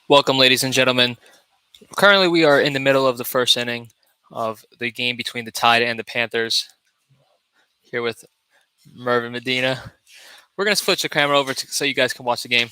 Welcome, ladies and gentlemen. Currently, we are in the middle of the first inning of the game between the Tide and the Panthers. Here with Mervin Medina. We're going to switch the camera over so you guys can watch the game.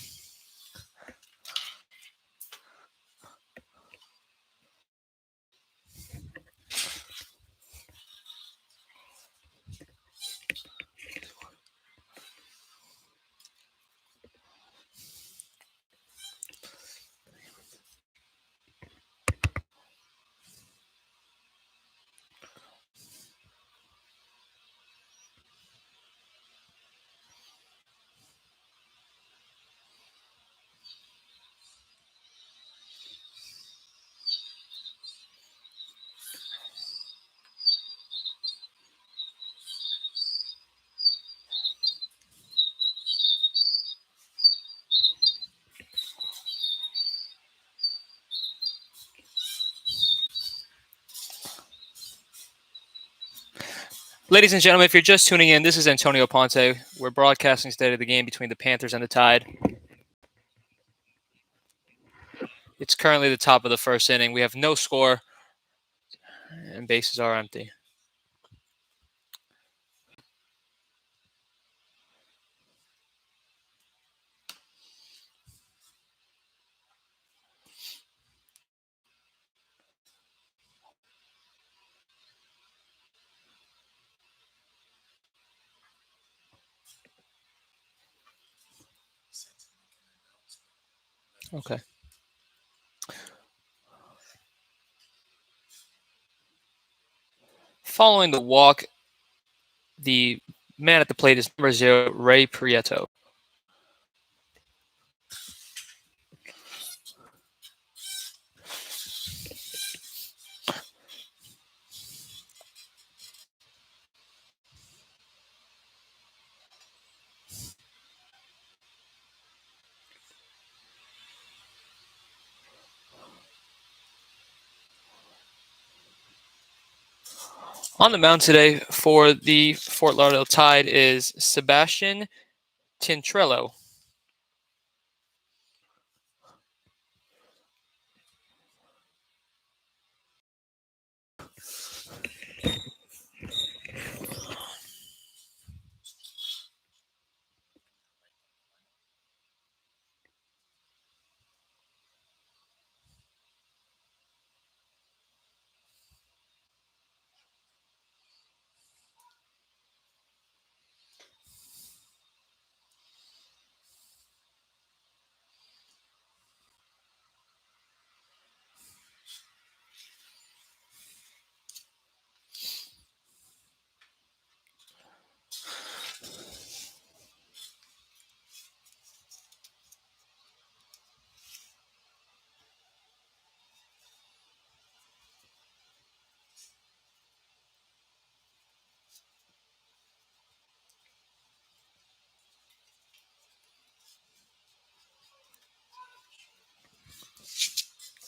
Ladies and gentlemen, if you're just tuning in, this is Antonio Ponte. We're broadcasting today of the game between the Panthers and the Tide. It's currently the top of the first inning. We have no score, and bases are empty. Okay. Following the walk, the man at the plate is number 0, Ray Prieto. On the mound today for the Fort Lauderdale Tide is Sebastian Tintrello.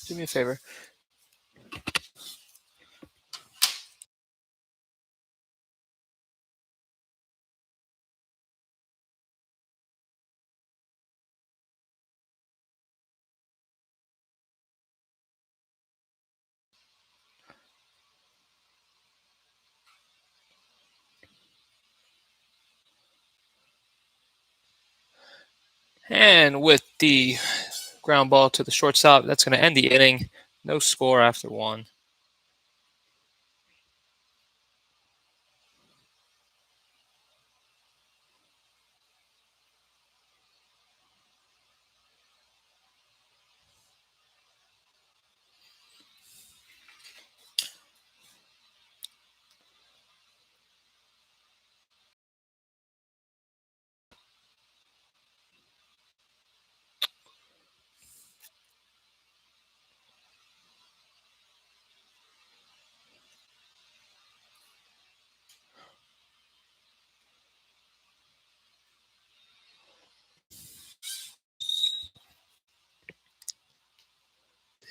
Do me a favor. And with the ground ball to the shortstop, that's going to end the inning. No score after one.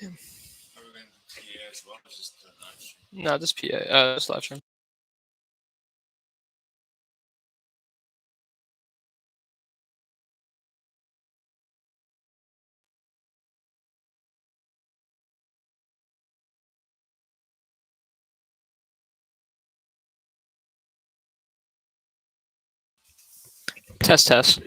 Damn. No, just PA. Just live stream. Test, test.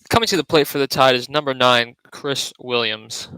Coming to the plate for the Tide is number 9, Chris Williams.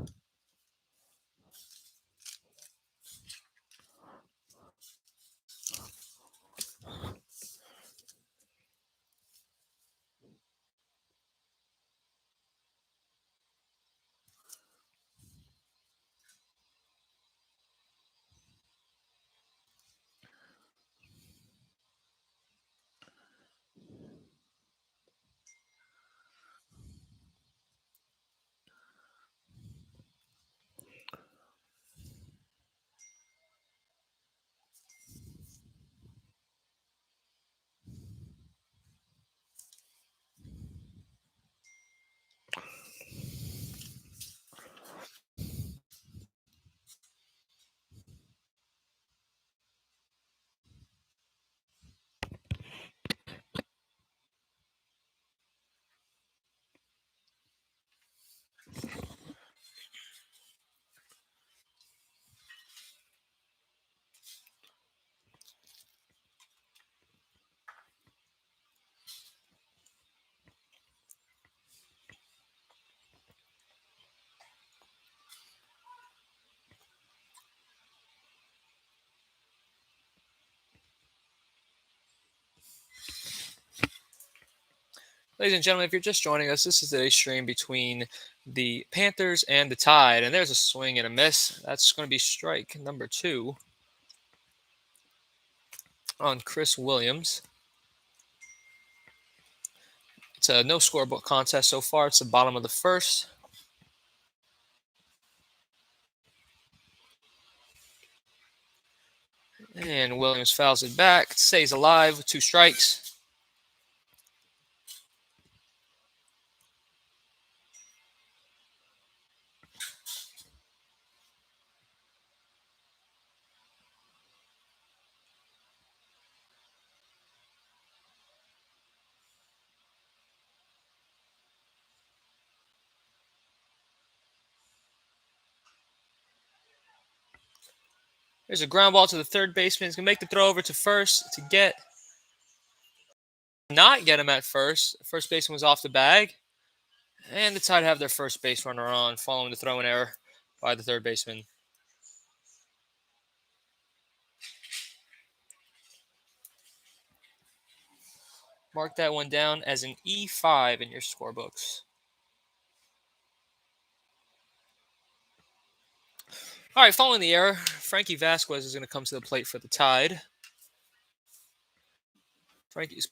Ladies and gentlemen, if you're just joining us, this is today's stream between the Panthers and the Tide. And there's a swing and a miss. That's going to be strike number 2 on Chris Williams. It's a no scorebook contest so far. It's the bottom of the first. And Williams fouls it back. Stays alive with 2 strikes. There's a ground ball to the third baseman. He's going to make the throw over to first to not get him at first. First baseman was off the bag. And the Tide have their first base runner on following the throw-in error by the third baseman. Mark that one down as an E5 in your scorebooks. All right, following the error, Frankie Vasquez is going to come to the plate for the Tide. Frankie's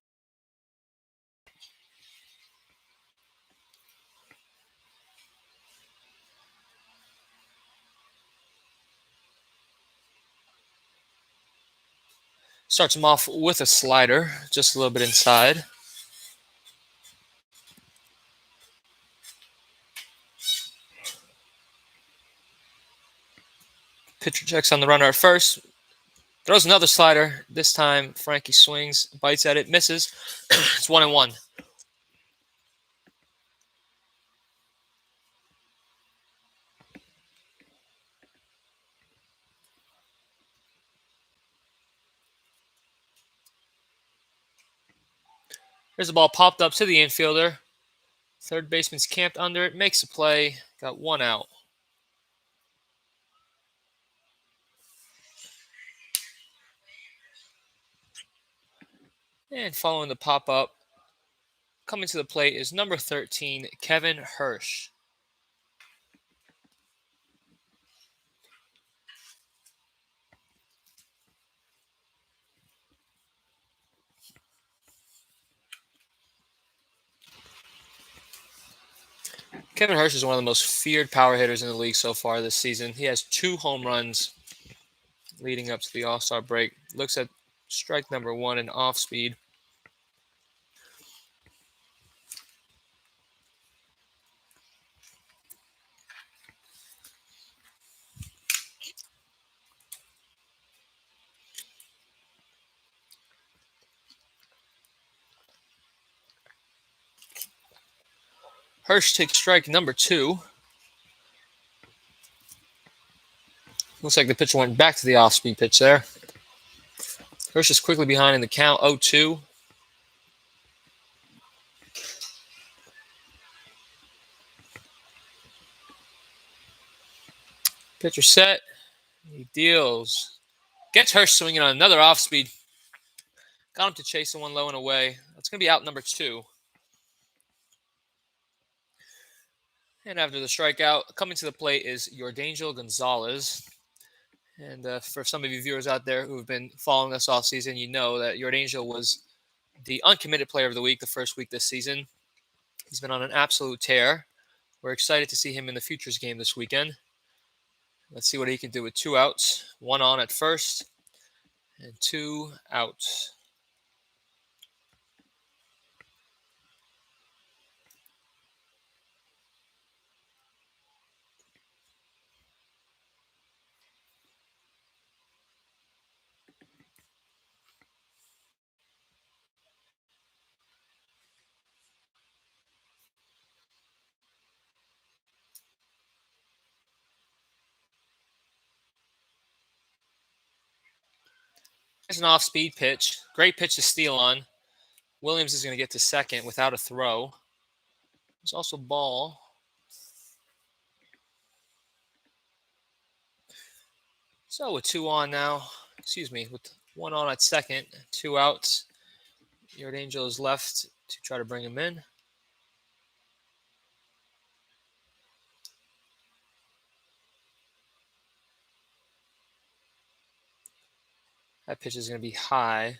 starts him off with a slider, just a little bit inside. Pitcher checks on the runner at first. Throws another slider. This time, Frankie swings, bites at it, misses. It's 1-1. Here's the ball popped up to the infielder. Third baseman's camped under it, makes a play, got one out. And following the pop-up, coming to the plate is number 13, Kevin Hirsch. Kevin Hirsch is one of the most feared power hitters in the league so far this season. He has 2 home runs leading up to the All-Star break. Looks at strike number 1 in off speed. Hirsch takes strike number 2. Looks like the pitcher went back to the off-speed pitch there. Hirsch is quickly behind in the count, 0-2. Pitcher set. He deals. Gets Hirsch swinging on another off-speed. Got him to chase the one low and away. That's going to be out number 2. And after the strikeout, coming to the plate is Yordangel Gonzalez. And for some of you viewers out there who have been following us all season, you know that Yordangel was the uncommitted player of the week the first week this season. He's been on an absolute tear. We're excited to see him in the Futures game this weekend. Let's see what he can do with 2 outs. 1 on at first and 2 outs. It's an off-speed pitch. Great pitch to steal on. Williams is going to get to second without a throw. There's also ball. So with 2 on now, with 1 on at second, 2 outs. Yordangel is left to try to bring him in. That pitch is going to be high.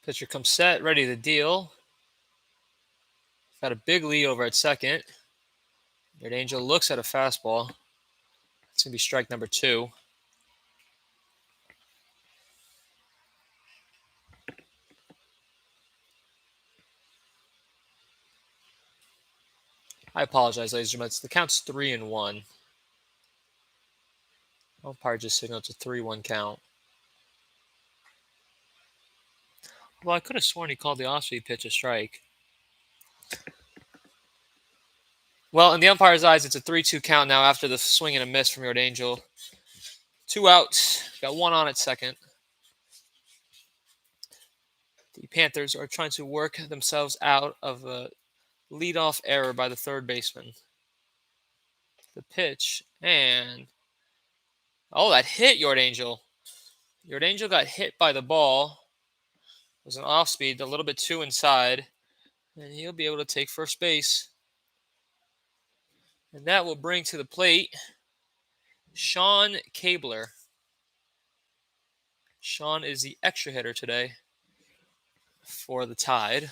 Pitcher comes set, ready to deal. Got a big lead over at second. Yordangel looks at a fastball. It's going to be strike number 2. I apologize, ladies and gentlemen. The count's 3-1. Umpire just signaled it's a 3-1 count. Well, I could have sworn he called the off-speed pitch a strike. Well, in the umpire's eyes, it's a 3-2 count now after the swing and a miss from Yordangel. 2 outs. Got 1 on at second. The Panthers are trying to work themselves out of a leadoff error by the third baseman. The pitch, and that hit Yordangel. Yordangel got hit by the ball. It was an off speed, a little bit too inside, and he'll be able to take first base. And that will bring to the plate Sean Kabler. Sean is the extra hitter today for the Tide.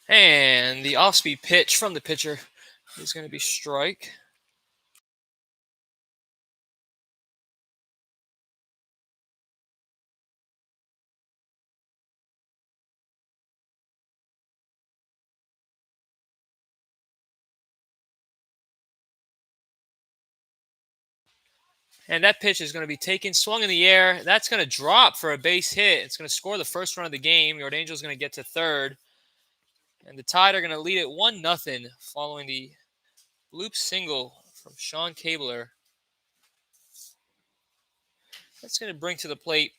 And the off-speed pitch from the pitcher is going to be strike. And that pitch is going to be taken, swung in the air. That's going to drop for a base hit. It's going to score the first run of the game. Your Angel is going to get to third. And the Tide are going to lead it 1-0 following the bloop single from Sean Kabler. That's going to bring to the plate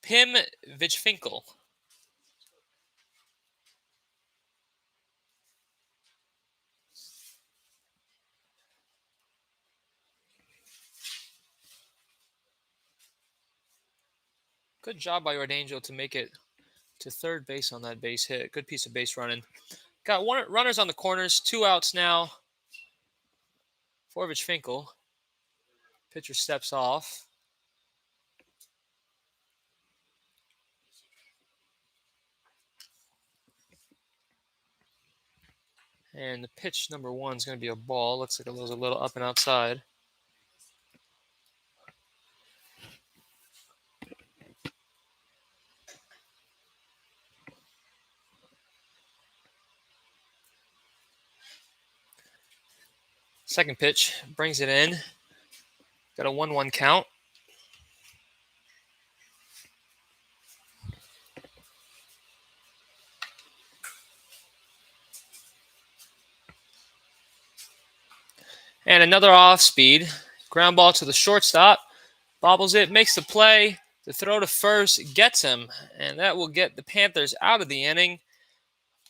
Pim Vichfinkel. Good job by your Angel to make it to third base on that base hit. Good piece of base running. Got runners on the corners, 2 outs now for Vichfinkel. Pitcher steps off. And the pitch number 1 is going to be a ball. Looks like it was a little up and outside. Second pitch, brings it in. Got a 1-1 count. And another off speed. Ground ball to the shortstop. Bobbles it, makes the play. The throw to first gets him. And that will get the Panthers out of the inning.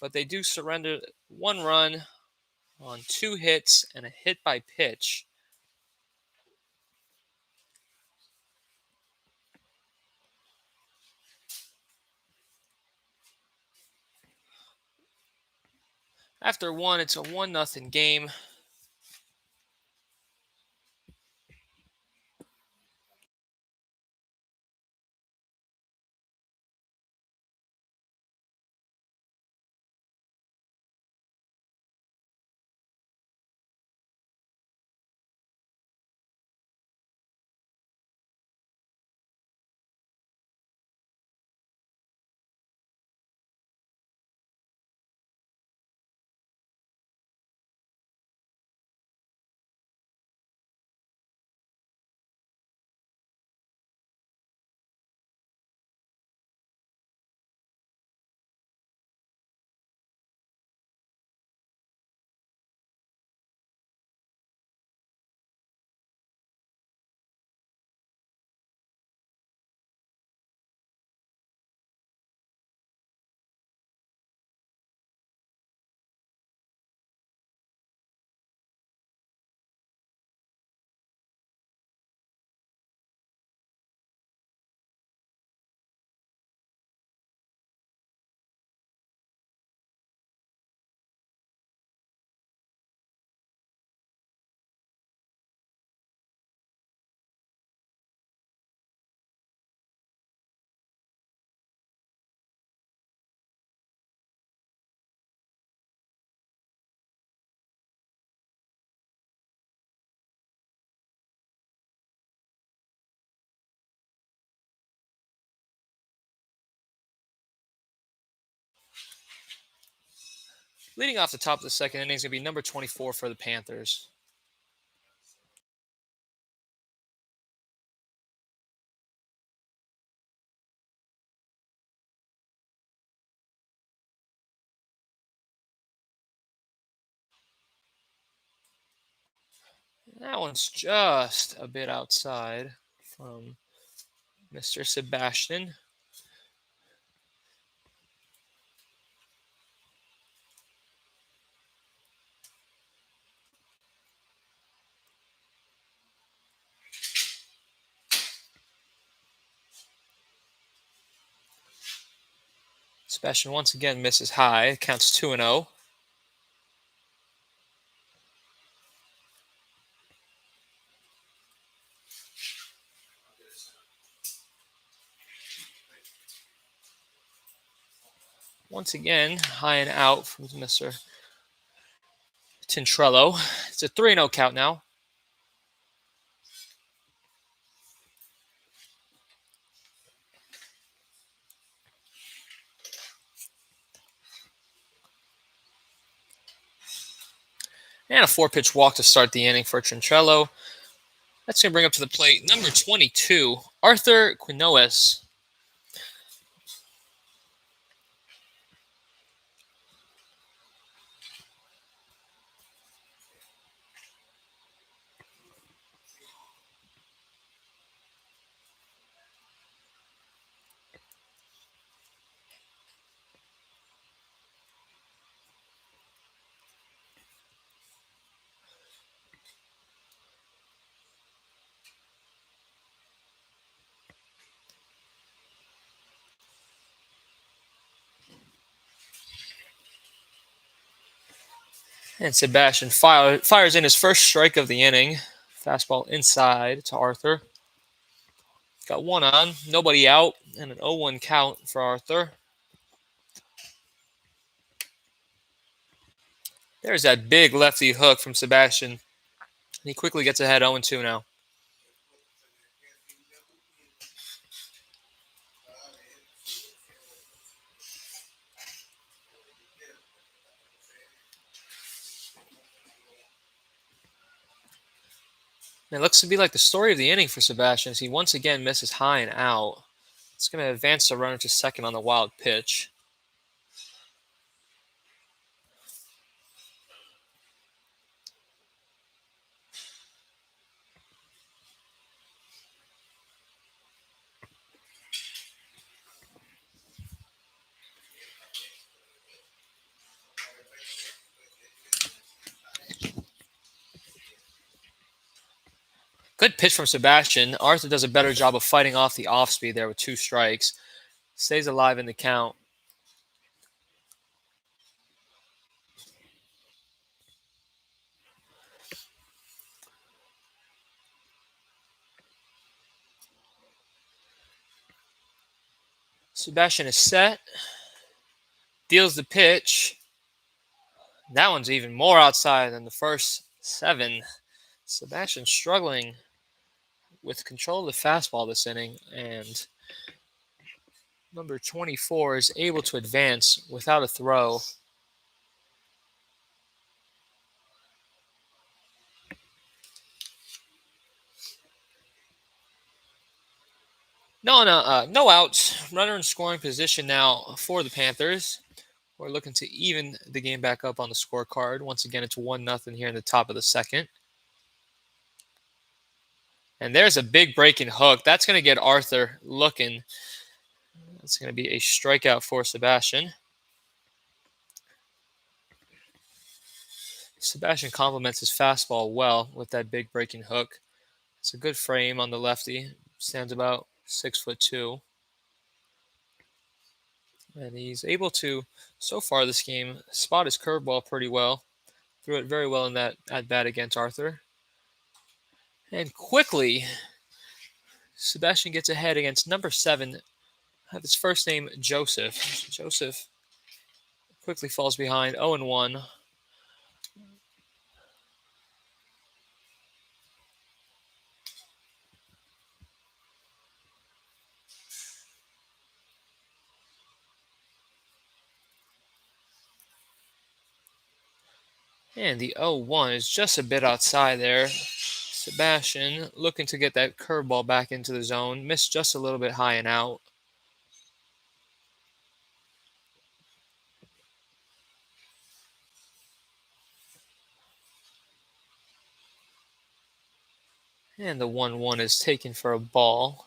But they do surrender 1 run on 2 hits and a hit by pitch. After 1, it's a 1-0 game. Leading off the top of the second inning is going to be number 24 for the Panthers. That one's just a bit outside from Mr. Sebastian. Sebastian once again misses high. Counts 2-0. Once again, high and out from Mr. Tintrello. It's a 3-0 count now. And a 4-pitch walk to start the inning for Tintrello. That's going to bring up to the plate number 22, Arthur Quinones. And Sebastian fires in his first strike of the inning. Fastball inside to Arthur. Got one on, nobody out, and an 0-1 count for Arthur. There's that big lefty hook from Sebastian. He quickly gets ahead 0-2 now. And it looks to be like the story of the inning for Sebastian as he once again misses high and out. It's going to advance the runner to second on the wild pitch. Good pitch from Sebastian. Arthur does a better job of fighting off the off speed there with 2 strikes. Stays alive in the count. Sebastian is set. Deals the pitch. That one's even more outside than the first 7. Sebastian struggling with control of the fastball this inning, and number 24 is able to advance without a throw. No outs. Runner in scoring position now for the Panthers. We're looking to even the game back up on the scorecard. Once again, it's 1-0 here in the top of the second. And there's a big breaking hook. That's going to get Arthur looking. That's going to be a strikeout for Sebastian. Sebastian complements his fastball well with that big breaking hook. It's a good frame on the lefty. Stands about 6'2". And he's able to, so far this game, spot his curveball pretty well. Threw it very well in that at-bat against Arthur. And quickly, Sebastian gets ahead against number 7, have his first name Joseph. Joseph quickly falls behind 0-1. And the 0-1 is just a bit outside there. Sebastian looking to get that curveball back into the zone. Missed just a little bit high and out. And the 1-1 is taken for a ball.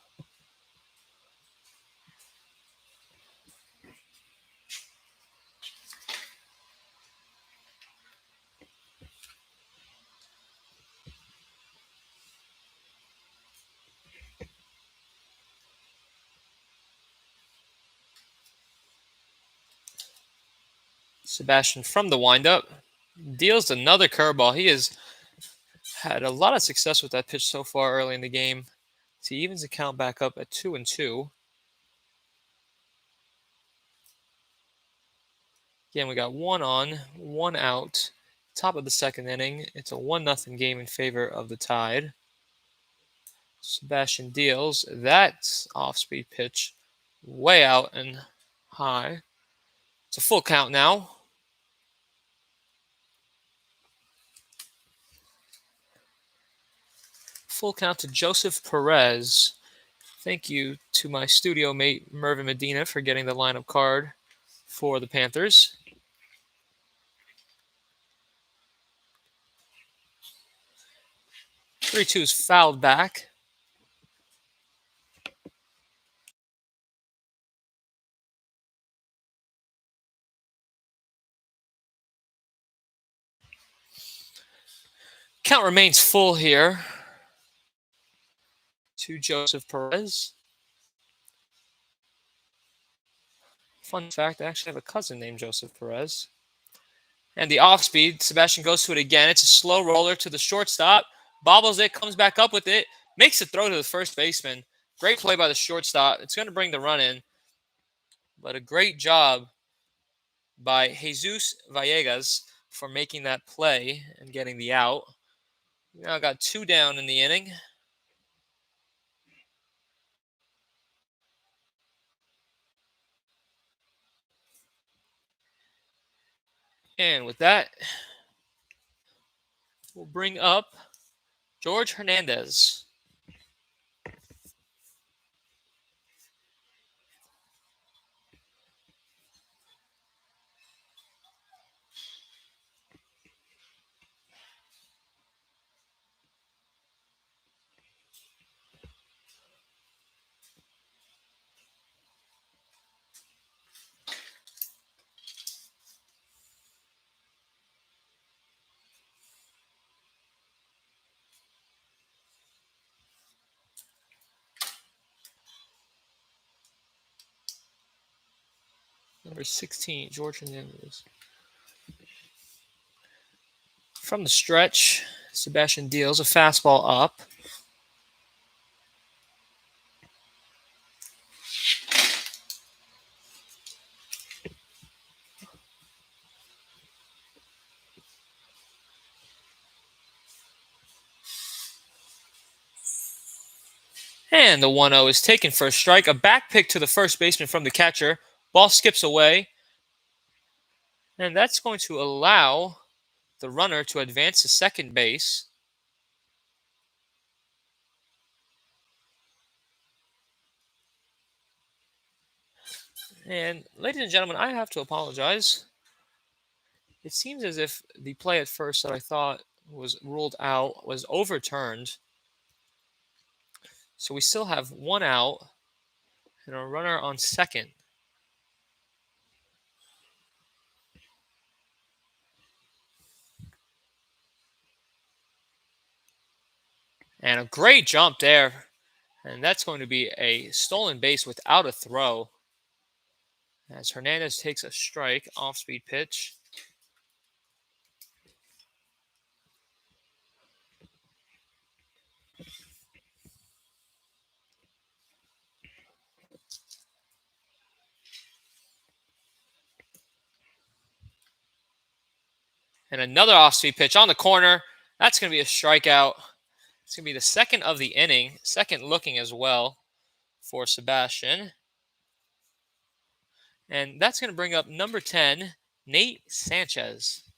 Sebastian from the windup deals another curveball. He has had a lot of success with that pitch so far early in the game. He evens the count back up at 2-2. Again, we got 1 on, 1 out. Top of the second inning. It's a 1-0 game in favor of the Tide. Sebastian deals. That's off-speed pitch way out and high. It's a full count now. Full count to Joseph Perez. Thank you to my studio mate Mervin Medina for getting the lineup card for the Panthers. 3-2 is fouled back. Count remains full here to Joseph Perez. Fun fact, I actually have a cousin named Joseph Perez. And the off speed, Sebastian goes to it again. It's a slow roller to the shortstop. Bobbles it, comes back up with it, makes a throw to the first baseman. Great play by the shortstop. It's going to bring the run in. But a great job by Jesus Villegas for making that play and getting the out. Now got 2 down in the inning. And with that, we'll bring up George Hernandez. Number 16, George Hernandez. From the stretch, Sebastian deals a fastball up. And the 1-0 is taken for a strike. A back pick to the first baseman from the catcher. Ball skips away. And that's going to allow the runner to advance to second base. And ladies and gentlemen, I have to apologize. It seems as if the play at first that I thought was ruled out was overturned. So we still have 1 out and a runner on second. And a great jump there. And that's going to be a stolen base without a throw. As Hernandez takes a strike, off-speed pitch. And another off-speed pitch on the corner. That's going to be a strikeout. It's going to be the second of the inning. Second looking as well for Sebastian. And that's going to bring up number 10, Nate Sanchez.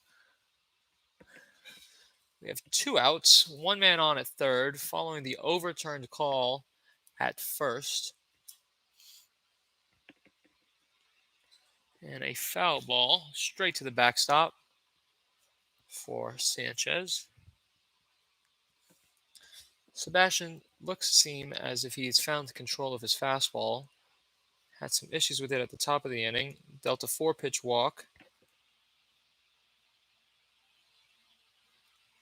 We have 2 outs, 1 man on at third, following the overturned call at first. And a foul ball straight to the backstop for Sanchez. Sebastian looks to seem as if he's found control of his fastball. Had some issues with it at the top of the inning. Dealt a 4-pitch walk.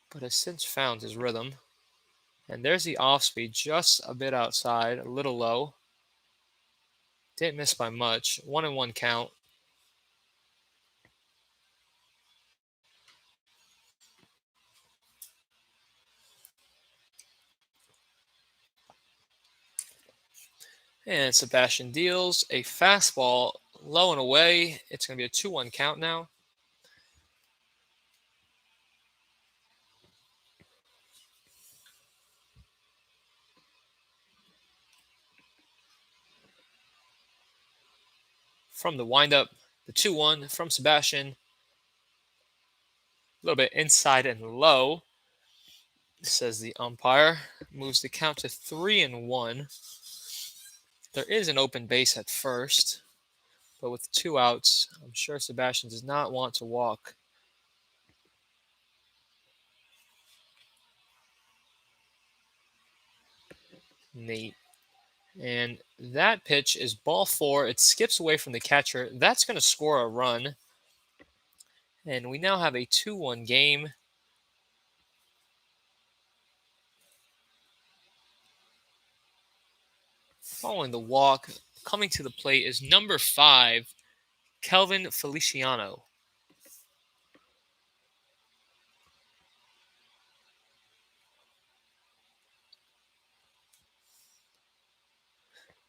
But has since found his rhythm. And there's the off-speed, just a bit outside, a little low. Didn't miss by much. 1-1 count. And Sebastian deals a fastball low and away. It's going to be a 2-1 count now. From the windup, the 2-1 from Sebastian. A little bit inside and low, says the umpire. Moves the count to 3-1. There is an open base at first, but with 2 outs, I'm sure Sebastian does not want to walk Nate. And that pitch is ball 4. It skips away from the catcher. That's going to score a run. And we now have a 2-1 game. Following the walk, coming to the plate is number 5, Kelvin Feliciano.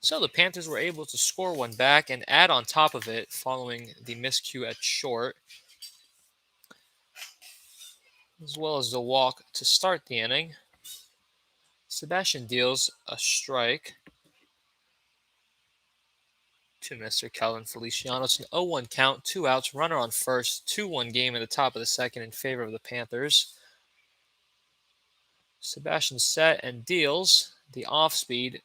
So the Panthers were able to score one back and add on top of it following the miscue at short, as well as the walk to start the inning. Sebastian deals a strike to Mr. Kelvin Feliciano. It's an 0-1 count, 2 outs, runner on first, 2-1 game in the top of the second in favor of the Panthers. Sebastian set and deals the off speed,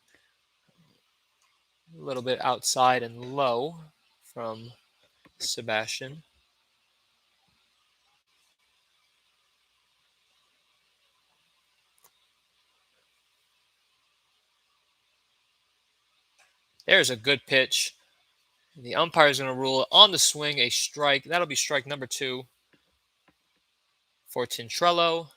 a little bit outside and low from Sebastian. There's a good pitch. The umpire is going to rule on the swing a strike. That'll be strike number 2 for Tintrello.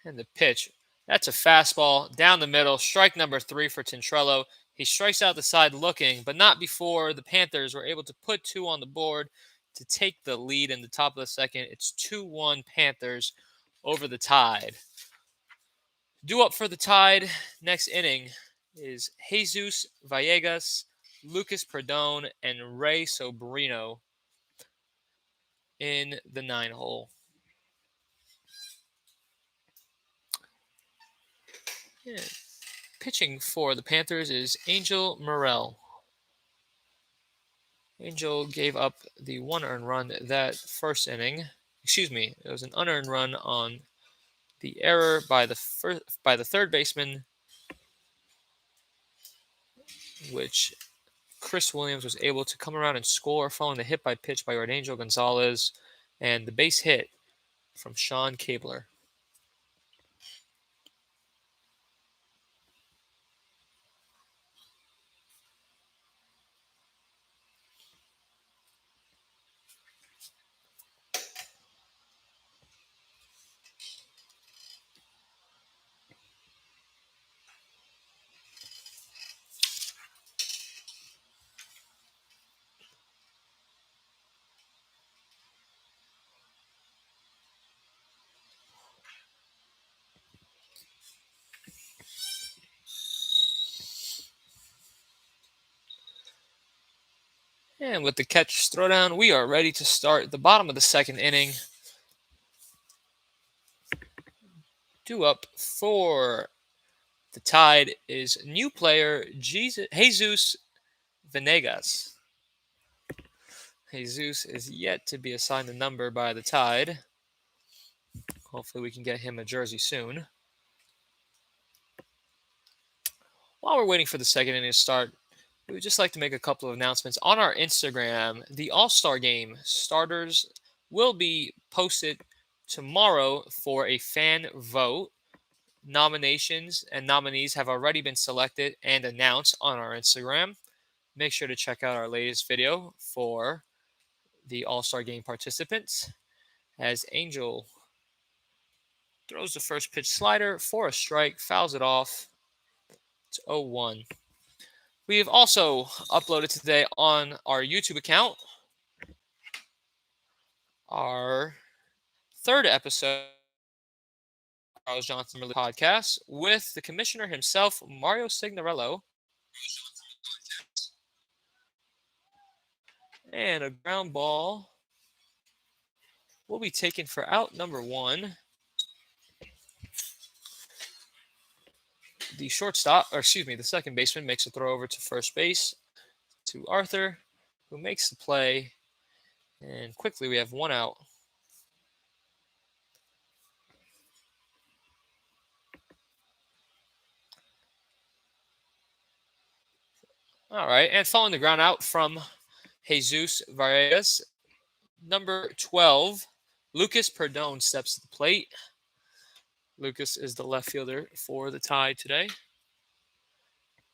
And the pitch, that's a fastball down the middle. Strike number 3 for Tintrello. He strikes out the side looking, but not before the Panthers were able to put 2 on the board to take the lead in the top of the second. It's 2-1 Panthers over the Tide. Due up for the Tide next inning is Jesus Villegas, Lucas Perdone, and Ray Sobrino in the 9-hole. Yeah. Pitching for the Panthers is Angel Morel. Angel gave up the 1 earned run that first inning. Excuse me, it was an unearned run on the error by the third baseman, which Chris Williams was able to come around and score following the hit by pitch by Angel Gonzalez and the base hit from Sean Cabler. And with the catcher's throwdown, we are ready to start the bottom of the second inning. Due up for the Tide is new player Jesus Venegas. Jesus is yet to be assigned a number by the Tide. Hopefully we can get him a jersey soon. While we're waiting for the second inning to start, we would just like to make a couple of announcements. On our Instagram, the All-Star Game starters will be posted tomorrow for a fan vote. Nominations and nominees have already been selected and announced on our Instagram. Make sure to check out our latest video for the All-Star Game participants. As Angel throws the first pitch slider for a strike, fouls it off. It's 0-1. We have also uploaded today on our YouTube account our third episode Charles Johnson podcast with the commissioner himself, Mario Signorello. And a ground ball will be taken for out number 1. The shortstop, or excuse me, the second baseman makes a throw over to first base to Arthur, who makes the play. And quickly we have 1 out. All right, and following the ground out from Jesus Vargas, number 12, Lucas Perdone steps to the plate. Lucas is the left fielder for the Tide today.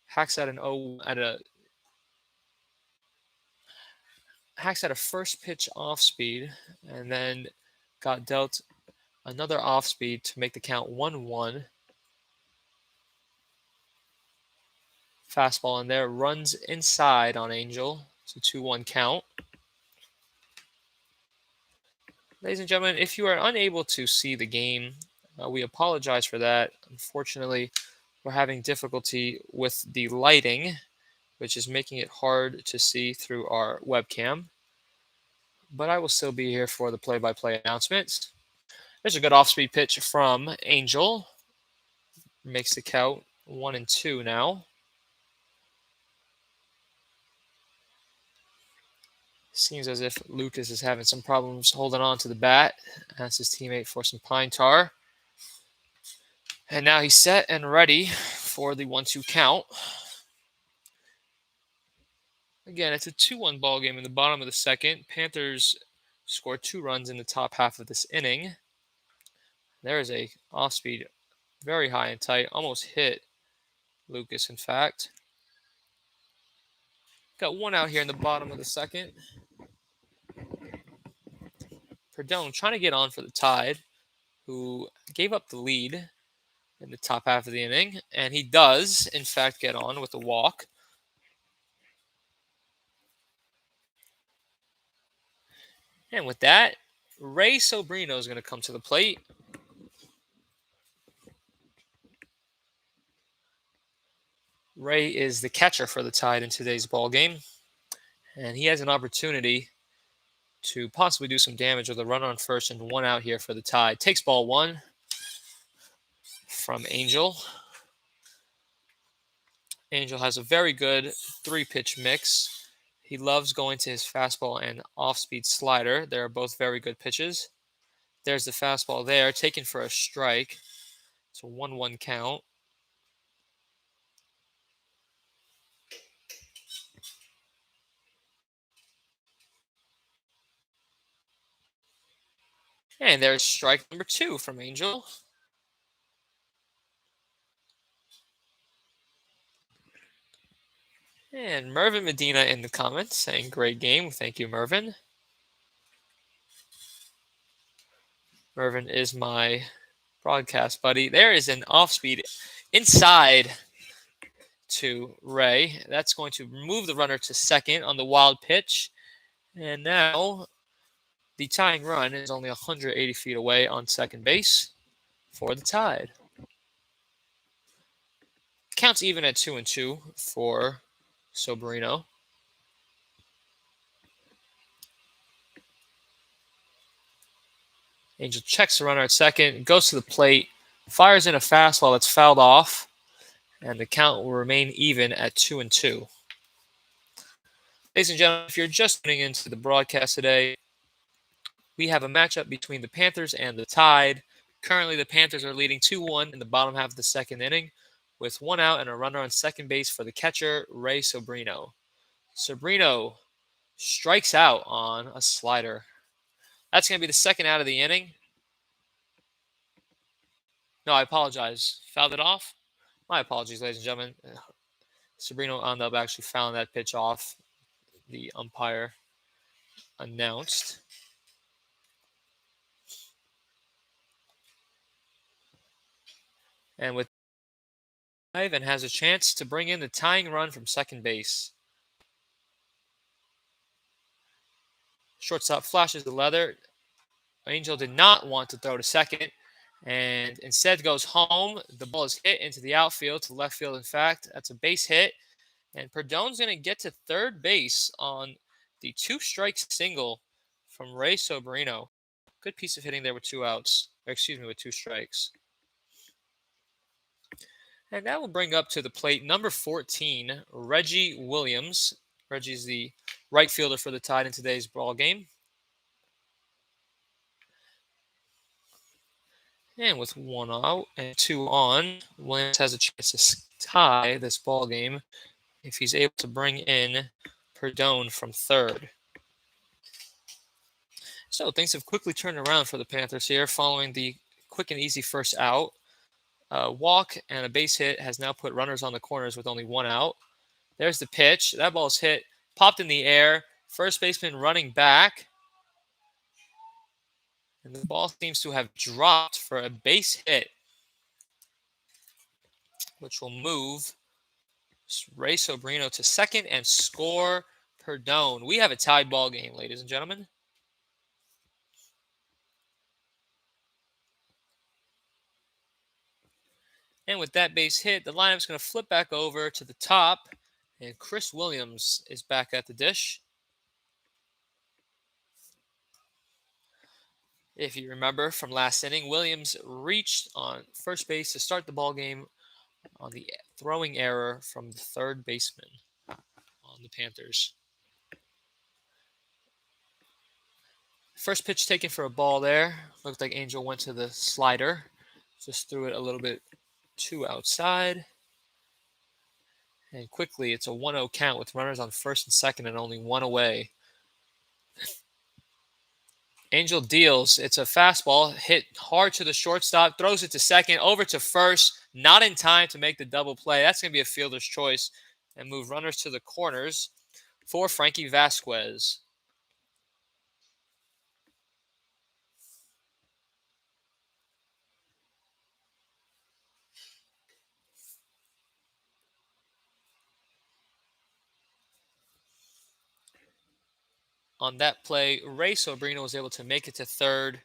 Hacks at a first pitch off speed, and then got dealt another off speed to make the count 1-1. Fastball in there, runs inside on Angel. It's a 2-1 count. Ladies and gentlemen, if you are unable to see the game, we apologize for that. Unfortunately, we're having difficulty with the lighting, which is making it hard to see through our webcam. But I will still be here for the play-by-play announcements. There's a good off-speed pitch from Angel. Makes the count 1-2 now. Seems as if Lucas is having some problems holding on to the bat. Asks his teammate for some pine tar. And now he's set and ready for the 1-2 count. Again, it's a 2-1 ball game in the bottom of the second. Panthers scored 2 runs in the top half of this inning. There is a off-speed very high and tight. Almost hit Lucas, in fact. Got 1 out here in the bottom of the second. Perdone trying to get on for the Tide, who gave up the lead in the top half of the inning. And he does, in fact, get on with a walk. And with that, Ray Sobrino is going to come to the plate. Ray is the catcher for the Tide in today's ball game, and he has an opportunity to possibly do some damage with a runner on first and 1 out here for the Tide. Takes ball 1 from Angel. Angel has a very good 3-pitch mix. He loves going to his fastball and off-speed slider. They are both very good pitches. There's the fastball there, taken for a strike. It's a 1-1 count. And there's strike number 2 from Angel. And Mervin Medina in the comments saying, great game. Thank you, Mervin. Mervin is my broadcast buddy. There is an off-speed inside to Ray. That's going to move the runner to second on the wild pitch. And now the tying run is only 180 feet away on second base for the Tide. Counts even at 2-2 for Sobrino. Angel checks the runner at second, goes to the plate, fires in a fastball that's fouled off, and the count will remain even at 2-2. Ladies and gentlemen, if you're just tuning into the broadcast today, we have a matchup between the Panthers and the Tide. Currently, the Panthers are leading 2-1 in the bottom half of the second inning, with 1 out and a runner on second base for the catcher, Ray Sobrino. Sobrino strikes out on a slider. That's going to be the second out of the inning. No, I apologize. Fouled it off? My apologies, ladies and gentlemen. Sobrino ended up actually fouling that pitch off. The umpire announced. And with and has a chance to bring in the tying run from second base. Shortstop flashes the leather. Angel did not want to throw to second, and instead goes home. The ball is hit into the outfield to left field. In fact, that's a base hit. And Perdone's going to get to third base on the two-strike single from Ray Sobrino. Good piece of hitting there with two outs. With two strikes. And that will bring up to the plate number 14, Reggie Williams. Reggie's the right fielder for the Tide in today's ball game. And with one out and two on, Williams has a chance to tie this ball game if he's able to bring in Perdone from third. So things have quickly turned around for the Panthers here following the quick and easy first out. A walk and a base hit has now put runners on the corners with only one out. There's the pitch. That ball's hit, popped in the air. First baseman running back. And the ball seems to have dropped for a base hit, which will move Ray Sobrino to second and score Perdone. We have a tied ball game, ladies and gentlemen. And with that base hit, the lineup's going to flip back over to the top, and Chris Williams is back at the dish. If you remember from last inning, Williams reached on first base to start the ball game on the throwing error from the third baseman on the Panthers. First pitch taken for a ball there. Looked like Angel went to the slider. Just threw it a little bit too outside. And quickly, it's a 1-0 count with runners on first and second and only one away. Angel deals. It's a fastball hit hard to the shortstop, throws it to second, over to first, not in time to make the double play. That's going to be a fielder's choice and move runners to the corners for Frankie Vasquez. On that play, Ray Sobrino was able to make it to third.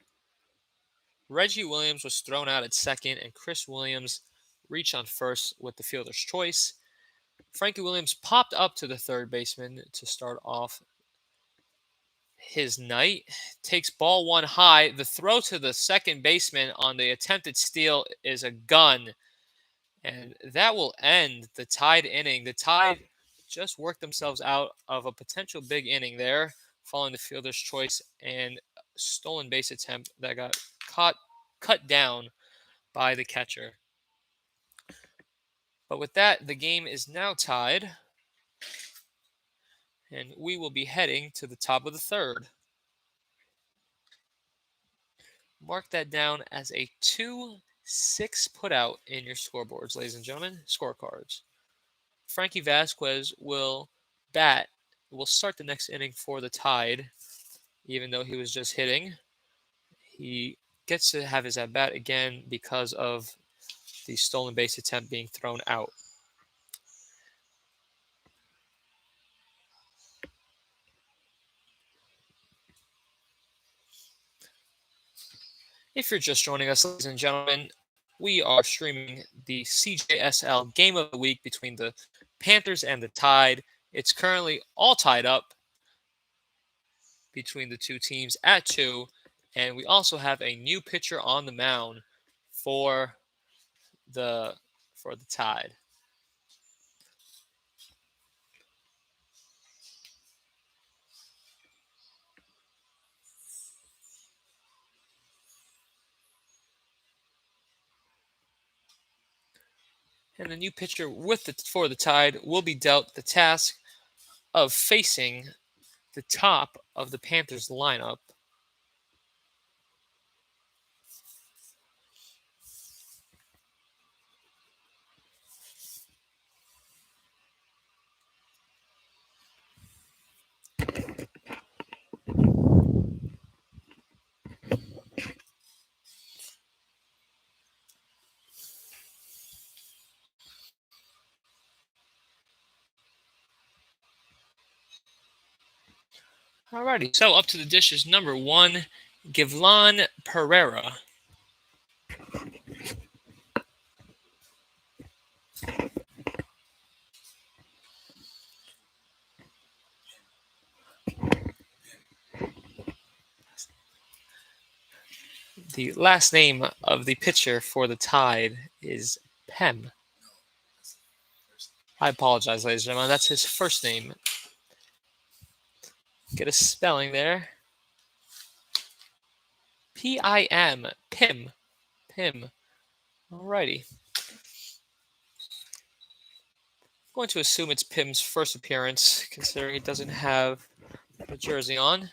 Reggie Williams was thrown out at second, and Chris Williams reached on first with the fielder's choice. Frankie Williams popped up to the third baseman to start off his night. Takes ball one high. The throw to the second baseman on the attempted steal is a gun. And that will end the tied inning. The Tide just worked themselves out of a potential big inning there, following the fielder's choice and stolen base attempt that got cut down by the catcher. But with that, the game is now tied, and we will be heading to the top of the third. Mark that down as a 2-6 putout in your scoreboards, ladies and gentlemen, scorecards. Frankie Vasquez will start the next inning for the Tide, even though he was just hitting. He gets to have his at-bat again because of the stolen base attempt being thrown out. If you're just joining us, ladies and gentlemen, we are streaming the CJSL Game of the Week between the Panthers and the Tide. It's currently all tied up between the two teams at 2, and we also have a new pitcher on the mound for the Tide. And the new pitcher for the Tide will be dealt the task of facing the top of the Panthers lineup. Alrighty, so up to the dish is number 1, Givlan Pereira. The last name of the pitcher for the Tide is Pem. I apologize, ladies and gentlemen. That's his first name. Get a spelling there. P-I-M. Pim. Pim. Alrighty. I'm going to assume it's Pim's first appearance, considering he doesn't have a jersey on.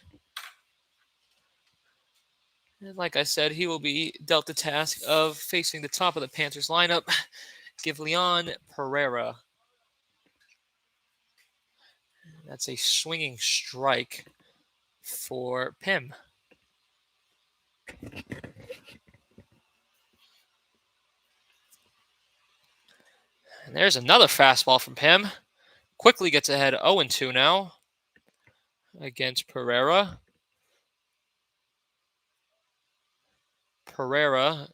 And like I said, he will be dealt the task of facing the top of the Panthers lineup. Give Leon Pereira. That's a swinging strike for Pim. And there's another fastball from Pim. Quickly gets ahead 0-2 now against Pereira. Pereira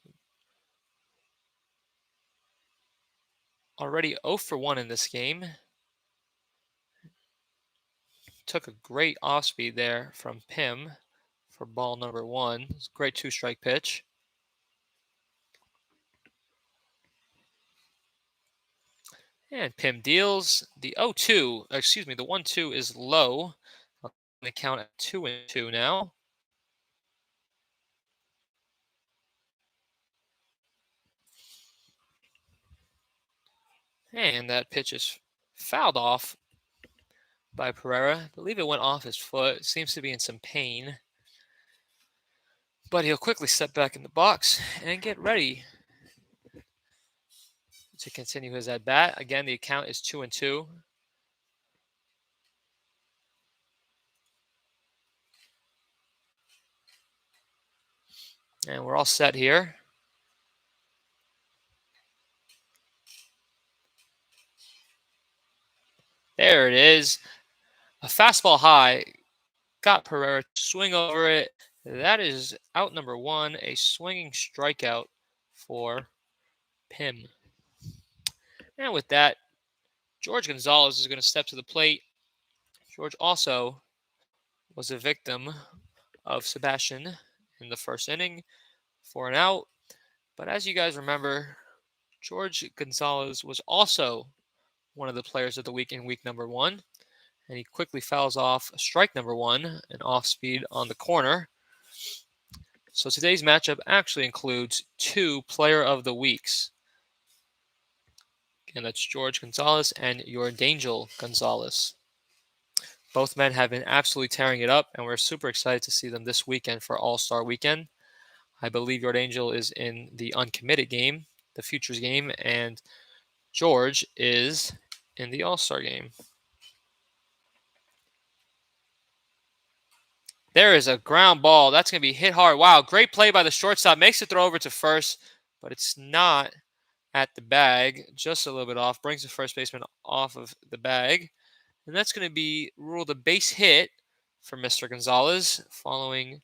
already 0 for 1 in this game. Took a great off speed there from Pim for ball number 1. It's a great 2-strike pitch. And Pim deals. The 1-2 is low. They count at 2-2 now. And that pitch is fouled off by Pereira. I believe it went off his foot. Seems to be in some pain. But he'll quickly step back in the box and get ready to continue his at-bat. Again, the count is 2-2. And we're all set here. There it is. A fastball high. Got Pereira to swing over it. That is out number 1, a swinging strikeout for Pim. And with that, George Gonzalez is going to step to the plate. George also was a victim of Sebastian in the first inning for an out. But as you guys remember, George Gonzalez was also one of the players of the week in week number 1. And he quickly fouls off strike number 1, an off speed on the corner. So today's matchup actually includes 2 player of the weeks. Again, that's George Gonzalez and Yordangel Gonzalez. Both men have been absolutely tearing it up, and we're super excited to see them this weekend for All-Star Weekend. I believe Yordangel is in the uncommitted game, the Futures game, and George is in the All-Star game. There is a ground ball. That's going to be hit hard. Wow, great play by the shortstop. Makes the throw over to first, but it's not at the bag. Just a little bit off. Brings the first baseman off of the bag. And that's going to be ruled a base hit for Mr. Gonzalez following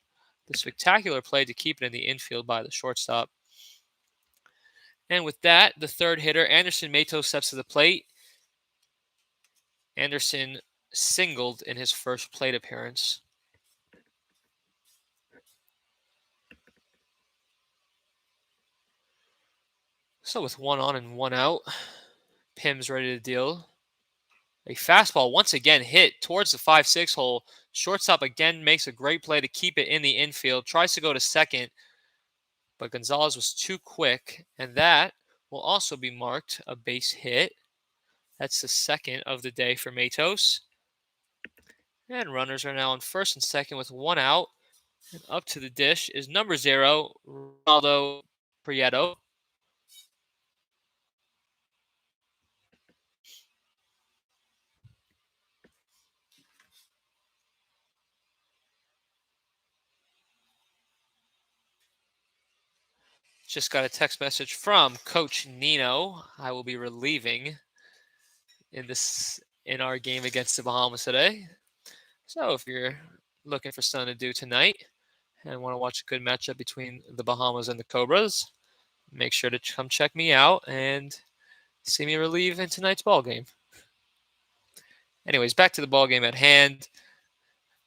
the spectacular play to keep it in the infield by the shortstop. And with that, the third hitter, Anderson Matos, steps to the plate. Anderson singled in his first plate appearance. So with 1 on and 1 out, Pim's ready to deal. A fastball once again hit towards the 5-6 hole. Shortstop again makes a great play to keep it in the infield. Tries to go to second, but Gonzalez was too quick. And that will also be marked a base hit. That's the second of the day for Matos. And runners are now on first and second with 1 out. And up to the dish is number 0, Ronaldo Prieto. Just got a text message from Coach Nino. I will be relieving in our game against the Bahamas today. So if you're looking for something to do tonight and want to watch a good matchup between the Bahamas and the Cobras, make sure to come check me out and see me relieve in tonight's ball game. Anyways, back to the ball game at hand.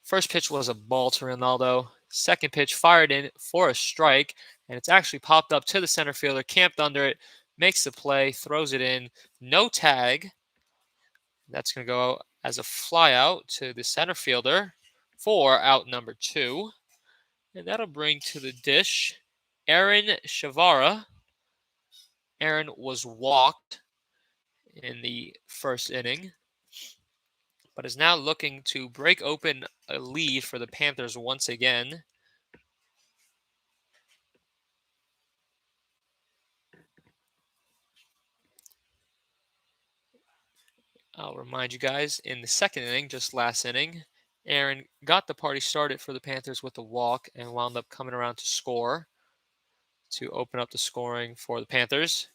First pitch was a ball to Ronaldo. Second pitch fired in for a strike, and it's actually popped up to the center fielder, camped under it, makes the play, throws it in, no tag. That's going to go as a fly out to the center fielder for out number 2. And that'll bring to the dish Aaron Shavara. Aaron was walked in the first inning, but is now looking to break open a lead for the Panthers once again. I'll remind you guys, in the second inning, just last inning, Aaron got the party started for the Panthers with a walk and wound up coming around to score to open up the scoring for the Panthers,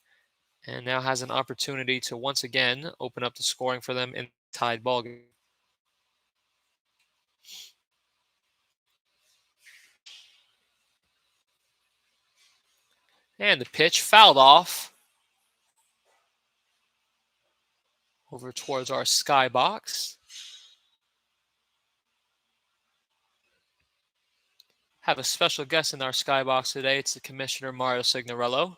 and now has an opportunity to once again open up the scoring for them in the tied ball game. And the pitch fouled off over towards our skybox. Have a special guest in our skybox today. It's the Commissioner Mario Signorello.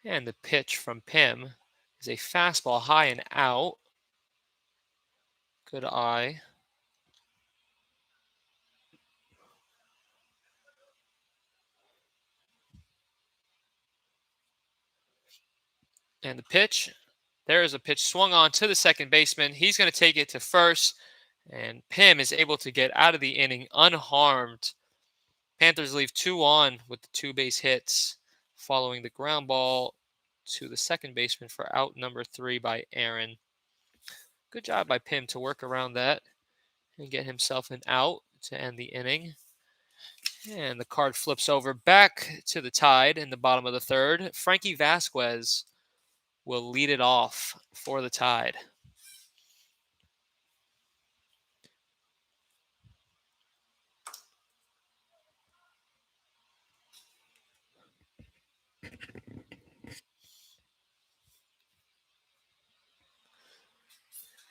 And the pitch from Pim is a fastball high and out. Good eye. And the pitch, there is a pitch swung on to the second baseman. He's going to take it to first, and Pim is able to get out of the inning unharmed. Panthers leave 2 on with the 2 base hits following the ground ball to the second baseman for out number 3 by Aaron. Good job by Pim to work around that and get himself an out to end the inning. And the card flips over back to the Tide in the bottom of the third. Frankie Vasquez will lead it off for the Tide.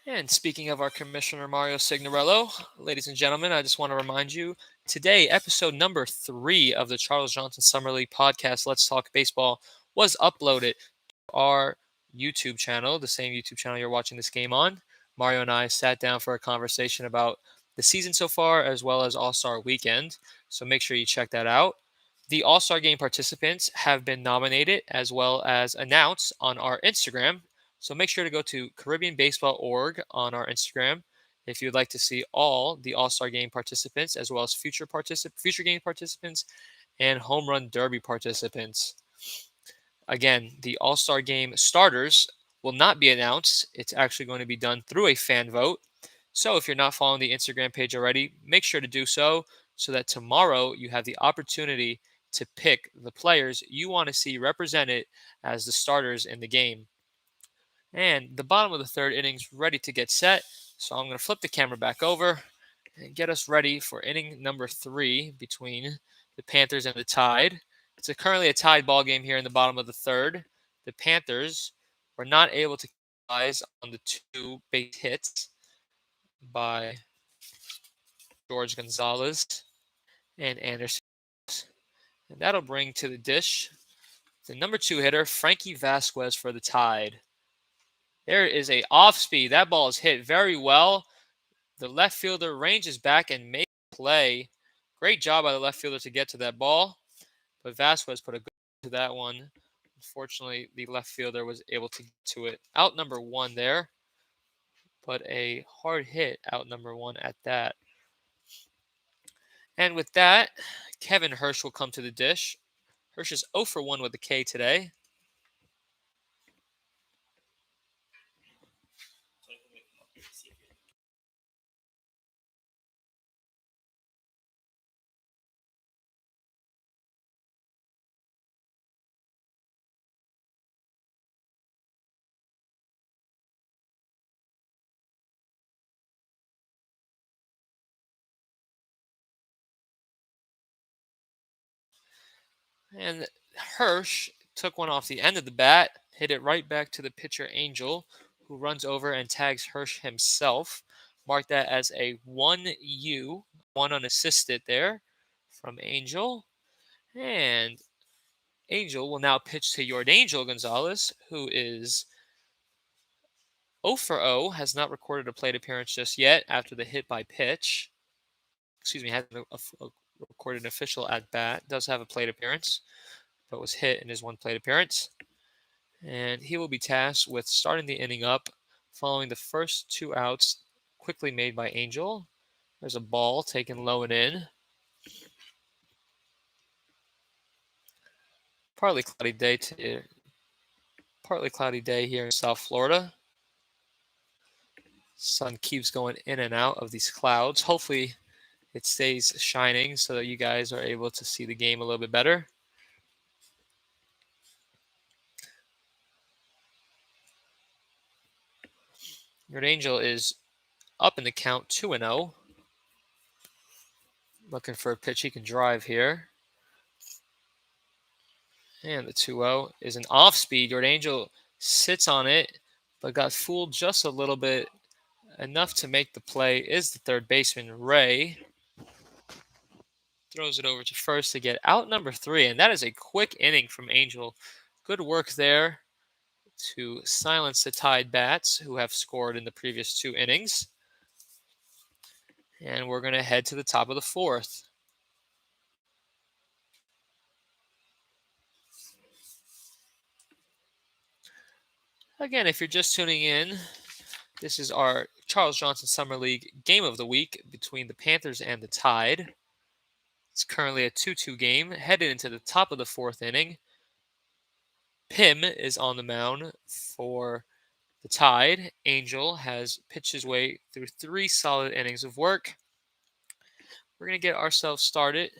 And speaking of our Commissioner Mario Signorello, ladies and gentlemen, I just want to remind you, today, episode number 3 of the Charles Johnson Summer League podcast, Let's Talk Baseball, was uploaded to our YouTube channel, the same YouTube channel you're watching this game on. Mario and I sat down for a conversation about the season so far, as well as All-Star Weekend, so make sure you check that out. The All-Star Game participants have been nominated as well as announced on our Instagram. So make sure to go to CaribbeanBaseball.org on our Instagram if you'd like to see all the All-Star Game participants, as well as future game participants and Home Run Derby participants. Again, the All-Star Game starters will not be announced. It's actually going to be done through a fan vote. So if you're not following the Instagram page already, make sure to do so that tomorrow you have the opportunity to pick the players you want to see represented as the starters in the game. And the bottom of the third inning's ready to get set. So I'm going to flip the camera back over and get us ready for inning number 3 between the Panthers and the Tide. It's currently a tied ball game here in the bottom of the third. The Panthers were not able to capitalize on the 2 base hits by George Gonzalez and Anderson. And that'll bring to the dish the number 2 hitter, Frankie Vasquez, for the Tide. There is a off speed. That ball is hit very well. The left fielder ranges back and makes a play. Great job by the left fielder to get to that ball. But Vasquez put a good to that one. Unfortunately, the left fielder was able to get to it. Out number 1 there. But a hard hit out number 1 at that. And with that, Kevin Hirsch will come to the dish. Hirsch is 0 for 1 with the K today. And Hirsch took one off the end of the bat, hit it right back to the pitcher Angel, who runs over and tags Hirsch himself. Mark that as a 1U, one unassisted there from Angel. And Angel will now pitch to Yordangel Gonzalez, who is 0 for 0, has not recorded a plate appearance just yet after the hit by pitch. Excuse me, hasn't recorded an official at bat. Does have a plate appearance, but was hit in his one plate appearance. And he will be tasked with starting the inning up following the first 2 outs quickly made by Angel. There's a ball taken low and in. Partly cloudy day here in South Florida. Sun keeps going in and out of these clouds. Hopefully it stays shining so that you guys are able to see the game a little bit better. Yordangel is up in the count 2-0. Looking for a pitch he can drive here. And the 2-0 is an off speed. Yordangel sits on it, but got fooled just a little bit. Enough to make the play is the third baseman, Ray. Throws it over to first to get out number 3. And that is a quick inning from Angel. Good work there to silence the Tide Bats, who have scored in the previous 2 innings. And we're going to head to the top of the 4th. Again, if you're just tuning in, this is our Charles Johnson Summer League Game of the Week between the Panthers and the Tide. It's currently a 2-2 game, headed into the top of the 4th inning. Pim is on the mound for the Tide. Angel has pitched his way through 3 solid innings of work. We're going to get ourselves started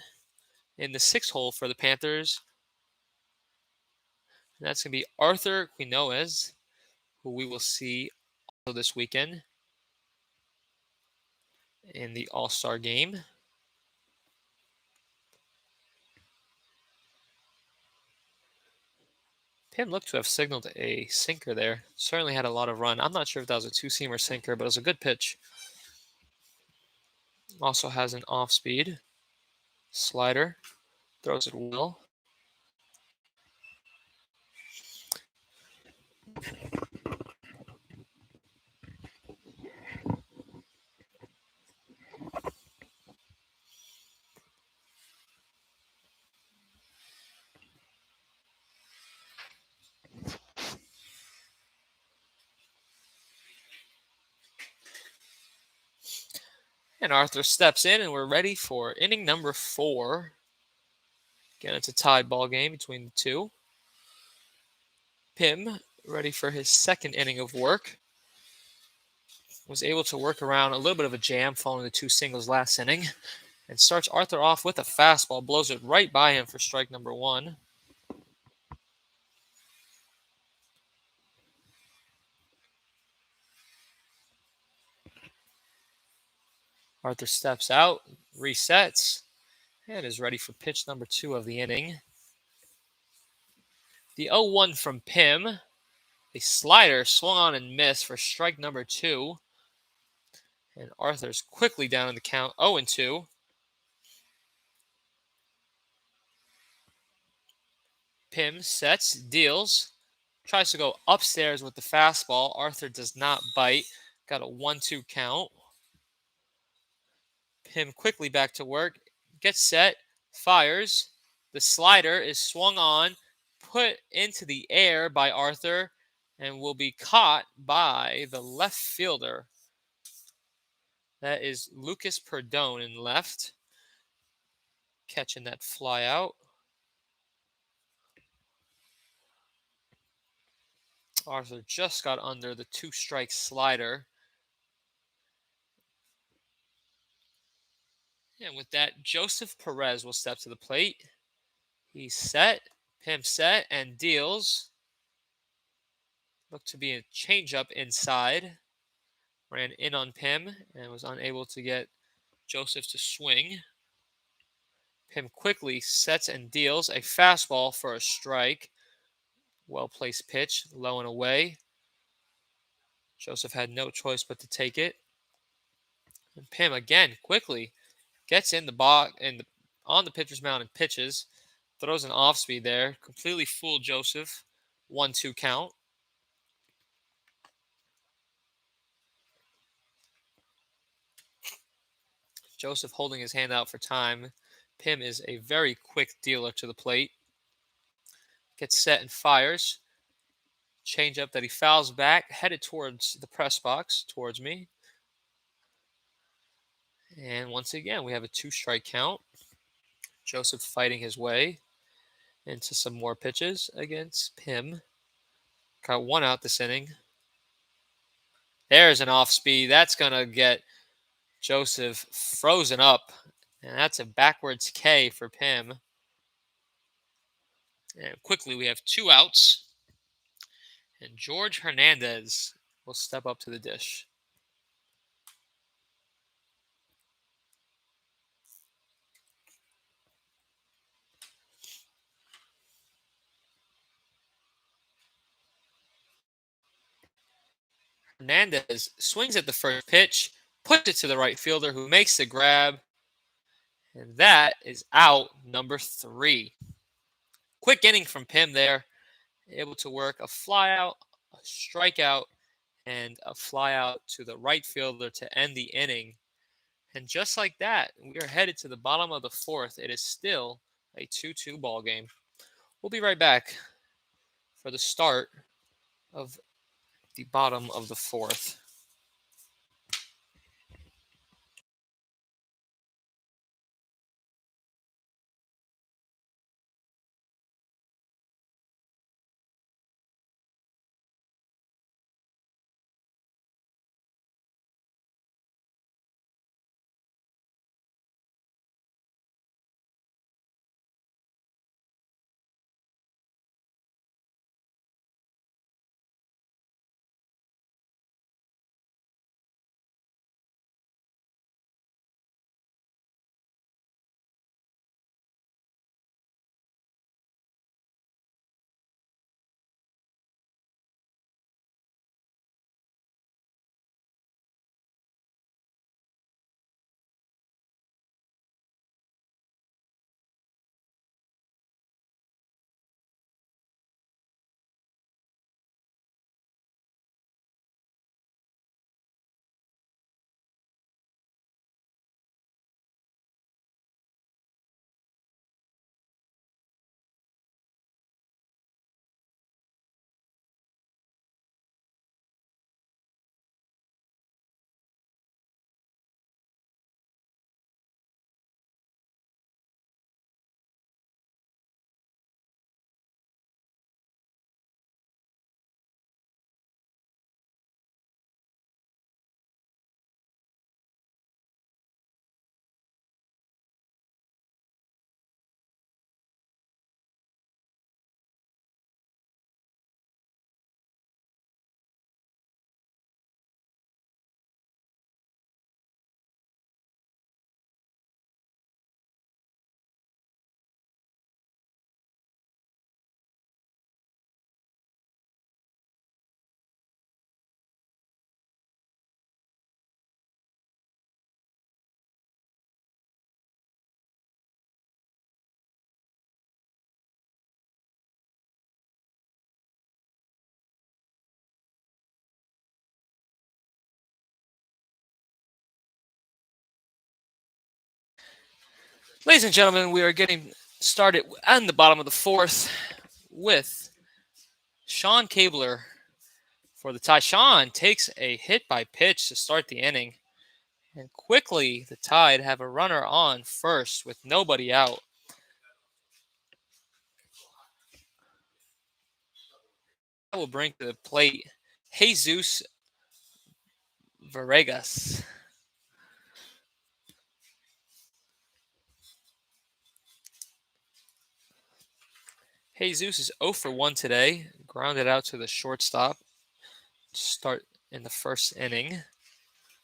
in the 6th hole for the Panthers. And that's going to be Arthur Quinones, who we will see also this weekend in the All-Star game. Pim looked to have signaled a sinker there. Certainly had a lot of run. I'm not sure if that was a 2-seamer sinker, but it was a good pitch. Also has an off-speed slider. Throws it well. And Arthur steps in, and we're ready for inning number 4. Again, it's a tied ball game between the 2. Pim, ready for his 2nd inning of work. Was able to work around a little bit of a jam following the 2 singles last inning. And starts Arthur off with a fastball. Blows it right by him for strike number 1. Arthur steps out, resets, and is ready for pitch number 2 of the inning. The 0-1 from Pim. A slider swung on and missed for strike number 2. And Arthur's quickly down in the count, 0-2. Pim sets, deals, tries to go upstairs with the fastball. Arthur does not bite. Got a 1-2 count. Pim quickly back to work, gets set, fires. The slider is swung on, put into the air by Arthur, and will be caught by the left fielder. That is Lucas Perdone in left, catching that fly out. Arthur just got under the 2-strike slider. And with that, Joseph Perez will step to the plate. He's set, Pim set, and deals. Looked to be a changeup inside. Ran in on Pim and was unable to get Joseph to swing. Pim quickly sets and deals a fastball for a strike. Well-placed pitch, low and away. Joseph had no choice but to take it. And Pim again quickly gets in the box on the pitcher's mound and pitches. Throws an off speed there. Completely fooled Joseph. 1-2 count. Joseph holding his hand out for time. Pim is a very quick dealer to the plate. Gets set and fires. Changeup that he fouls back, headed towards the press box, towards me. And once again, we have a 2-strike count. Joseph fighting his way into some more pitches against Pim. Got 1 out this inning. There's an off speed. That's going to get Joseph frozen up. And that's a backwards K for Pim. And quickly, we have 2 outs. And George Hernandez will step up to the dish. Hernandez swings at the first pitch, puts it to the right fielder who makes the grab. And that is out number 3. Quick inning from Pim there. Able to work a flyout, a strikeout, and a flyout to the right fielder to end the inning. And just like that, we are headed to the bottom of the 4th. It is still a 2-2 ball game. We'll be right back for the start of the bottom of the 4th. Ladies and gentlemen, we are getting started on the bottom of the 4th with Sean Kabler for the tie. Sean takes a hit by pitch to start the inning. And quickly, the Tide have a runner on first with nobody out. That will bring to the plate Jesus Varegas. Jesus is 0 for 1 today. Grounded out to the shortstop to start in the first inning.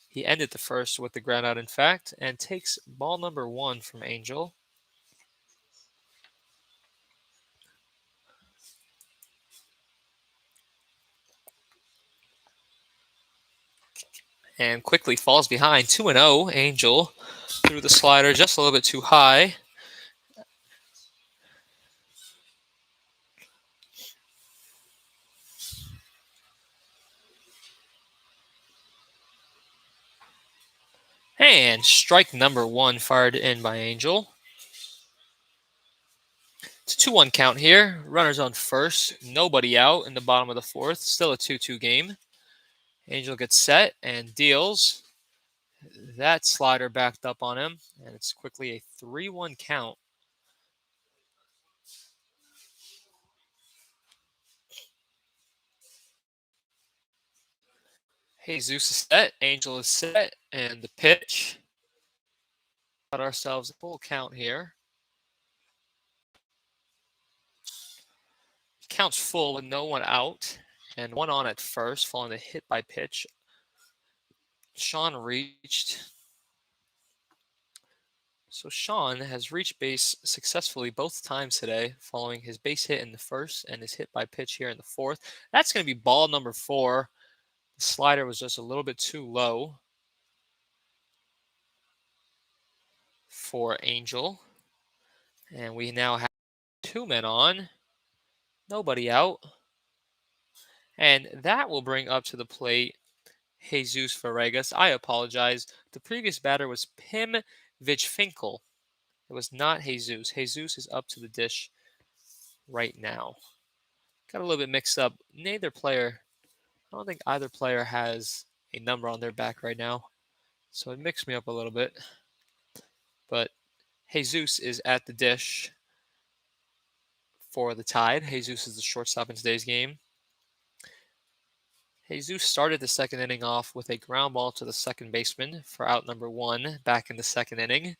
He ended the first with the ground out, in fact, and takes ball number 1 from Angel. and quickly falls behind 2-0. Angel threw the slider just a little bit too high. And strike number 1 fired in by Angel. It's a 2-1 count here. Runners on first. Nobody out in the bottom of the 4th. Still a 2-2 game. Angel gets set and deals. That slider backed up on him. And it's quickly a 3-1 count. Jesus is set. Angel is set. And the pitch. Got ourselves a full count here. Counts full with no one out. And 1 on at first, following the hit by pitch. Sean reached. So Sean has reached base successfully both times today, following his base hit in the 1st and his hit by pitch here in the 4th. That's going to be ball number 4. The slider was just a little bit too low for Angel. And we now have 2 men on. Nobody out. And that will bring up to the plate Jesus Vargas. I apologize. The previous batter was Pim Vichfinkel. It was not Jesus. Jesus is up to the dish right now. Got a little bit mixed up. Neither player, I don't think either player has a number on their back right now. So it mixed me up a little bit. But Jesus is at the dish for the Tide. Jesus is the shortstop in today's game. Jesus started the 2nd inning off with a ground ball to the second baseman for out number 1 back in the 2nd inning.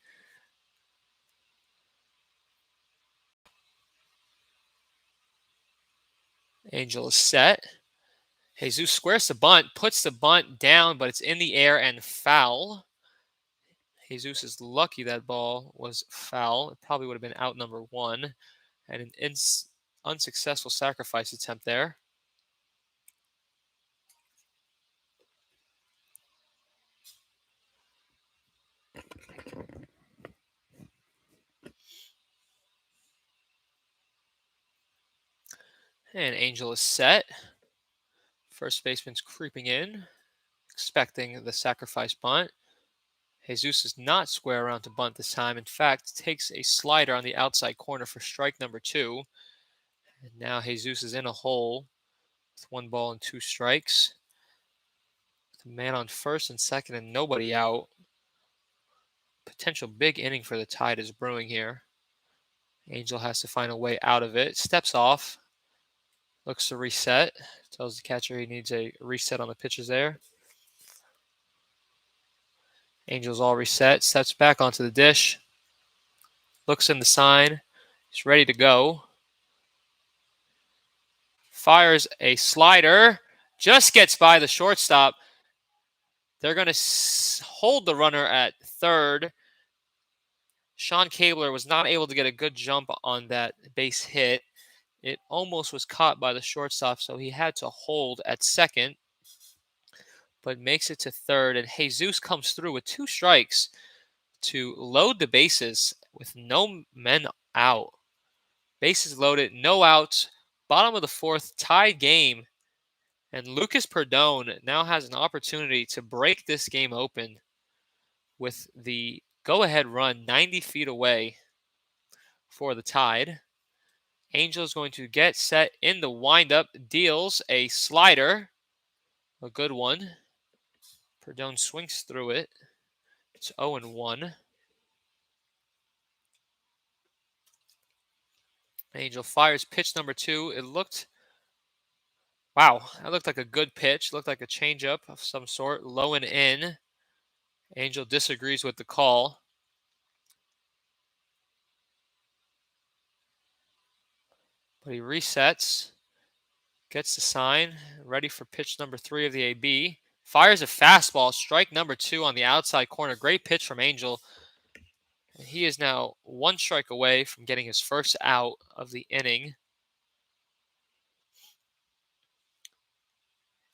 Angel is set. Jesus squares the bunt, puts the bunt down, but it's in the air and foul. Jesus is lucky that ball was foul. It probably would have been out number 1. And an unsuccessful sacrifice attempt there. And Angel is set. First baseman's creeping in, expecting the sacrifice bunt. Jesus is not square around to bunt this time. In fact, takes a slider on the outside corner for strike number 2. And now Jesus is in a hole with 1 ball and 2 strikes. The man on first and second and nobody out. Potential big inning for the Tide is brewing here. Angel has to find a way out of it. Steps off. Looks to reset. Tells the catcher he needs a reset on the pitches there. Angel's all reset. Steps back onto the dish. Looks in the sign. He's ready to go. Fires a slider. Just gets by the shortstop. They're going to hold the runner at third. Sean Cabler was not able to get a good jump on that base hit. It almost was caught by the shortstop, so he had to hold at second, but makes it to third. And Jesus comes through with 2 strikes to load the bases with no men out. Bases loaded, no outs. Bottom of the 4th, tied game. And Lucas Perdone now has an opportunity to break this game open with the go-ahead run 90 feet away for the Tide. Angel is going to get set in the windup, deals a slider, a good one. Perdone swings through it. It's 0-1. Angel fires pitch number 2. It looked, wow, that looked like a good pitch. Looked like a changeup of some sort, low and in. Angel disagrees with the call. But he resets, gets the sign, ready for pitch number 3 of the AB. Fires a fastball, strike number 2 on the outside corner. Great pitch from Angel. And he is now 1 strike away from getting his first out of the inning.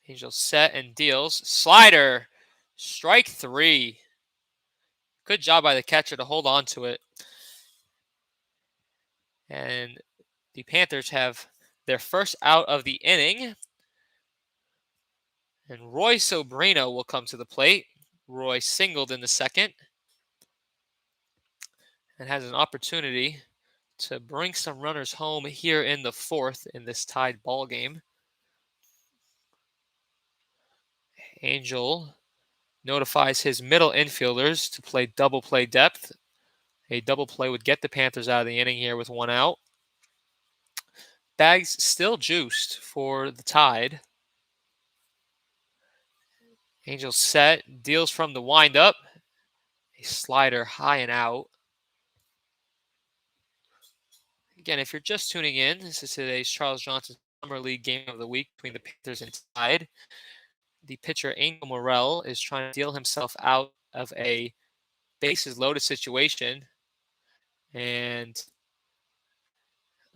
Angel set and deals. Slider, Strike 3. Good job by the catcher to hold on to it. And the Panthers have their first out of the inning. And Roy Sobrino will come to the plate. Roy singled in the second and has an opportunity to bring some runners home here in the fourth in this tied ball game. Angel notifies his middle infielders to play double play depth. A double play would get the Panthers out of the inning here with one out. Bags still juiced for the Tide. Angel set, deals from the windup. A slider high and out. Again, if you're just tuning in, this is today's Charles Johnson Summer League Game of the Week between the Panthers and Tide. The pitcher Angel Morel is trying to deal himself out of a bases loaded situation. And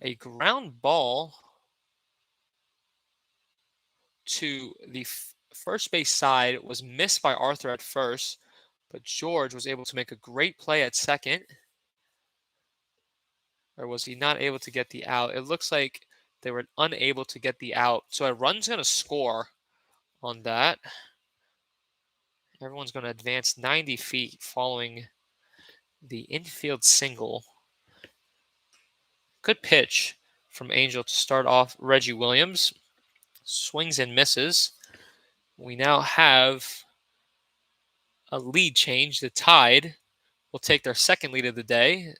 a ground ball to the first base side was missed by Arthur at first, but George was able to make a great play at second. Or was he not able to get the out? It looks like they were unable to get the out. So a run's going to score on that. Everyone's going to advance 90 feet following the infield single. Good pitch from Angel to start off Reggie Williams. Swings and misses. We now have a lead change. The Tide will take their second lead of the day.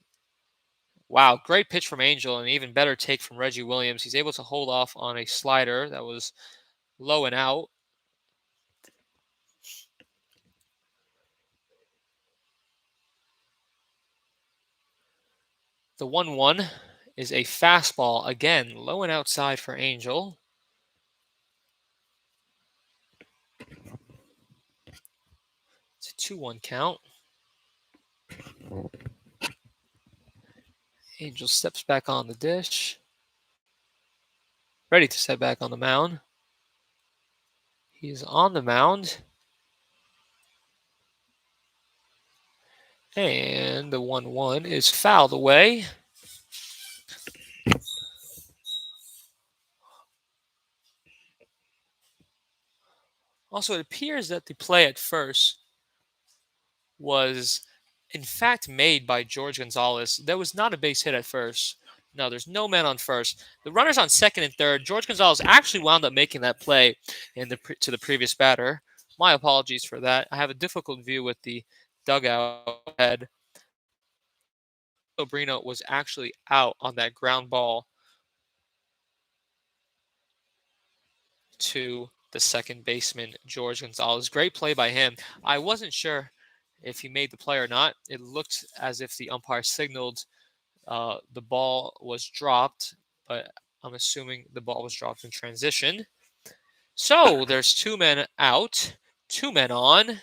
Wow, great pitch from Angel, and an even better take from Reggie Williams. He's able to hold off on a slider that was low and out. The 1-1 is a fastball, again, low and outside for Angel. It's a 2-1 count. Angel steps back on the dish. Ready to step back on the mound. He's on the mound. And the 1-1 is fouled away. Also, it appears that the play at first was, in fact, made by George Gonzalez. There was not a base hit at first. No, there's no man on first. The runner's on second and third. George Gonzalez actually wound up making that play to the previous batter. My apologies for that. I have a difficult view with the dugout head. Sobrino was actually out on that ground ball to the second baseman, George Gonzalez. Great play by him. I wasn't sure if he made the play or not. It looked as if the umpire signaled the ball was dropped, but I'm assuming the ball was dropped in transition. So there's two men out, two men on,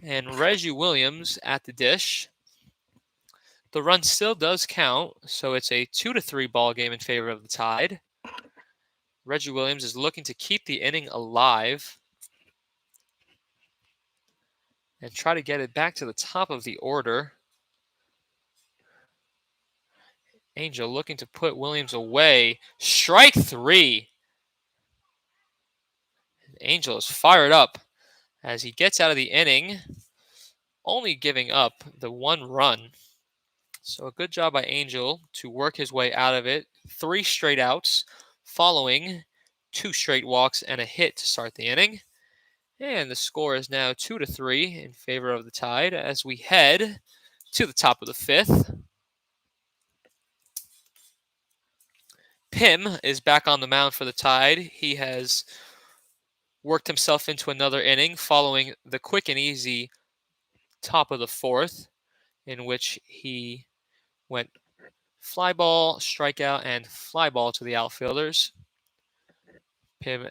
and Reggie Williams at the dish. The run still does count, so it's a 2-3 ball game in favor of the Tide. Reggie Williams is looking to keep the inning alive and try to get it back to the top of the order. Angel looking to put Williams away. Strike 3. Angel is fired up as he gets out of the inning, only giving up the one run. So a good job by Angel to work his way out of it. 3 straight outs following 2 straight walks and a hit to start the inning. And the score is now 2-3 in favor of the Tide as we head to the top of the 5th. Pim is back on the mound for the Tide. He has worked himself into another inning following the quick and easy top of the 4th, in which he went fly ball, strikeout, and fly ball to the outfielders. Pim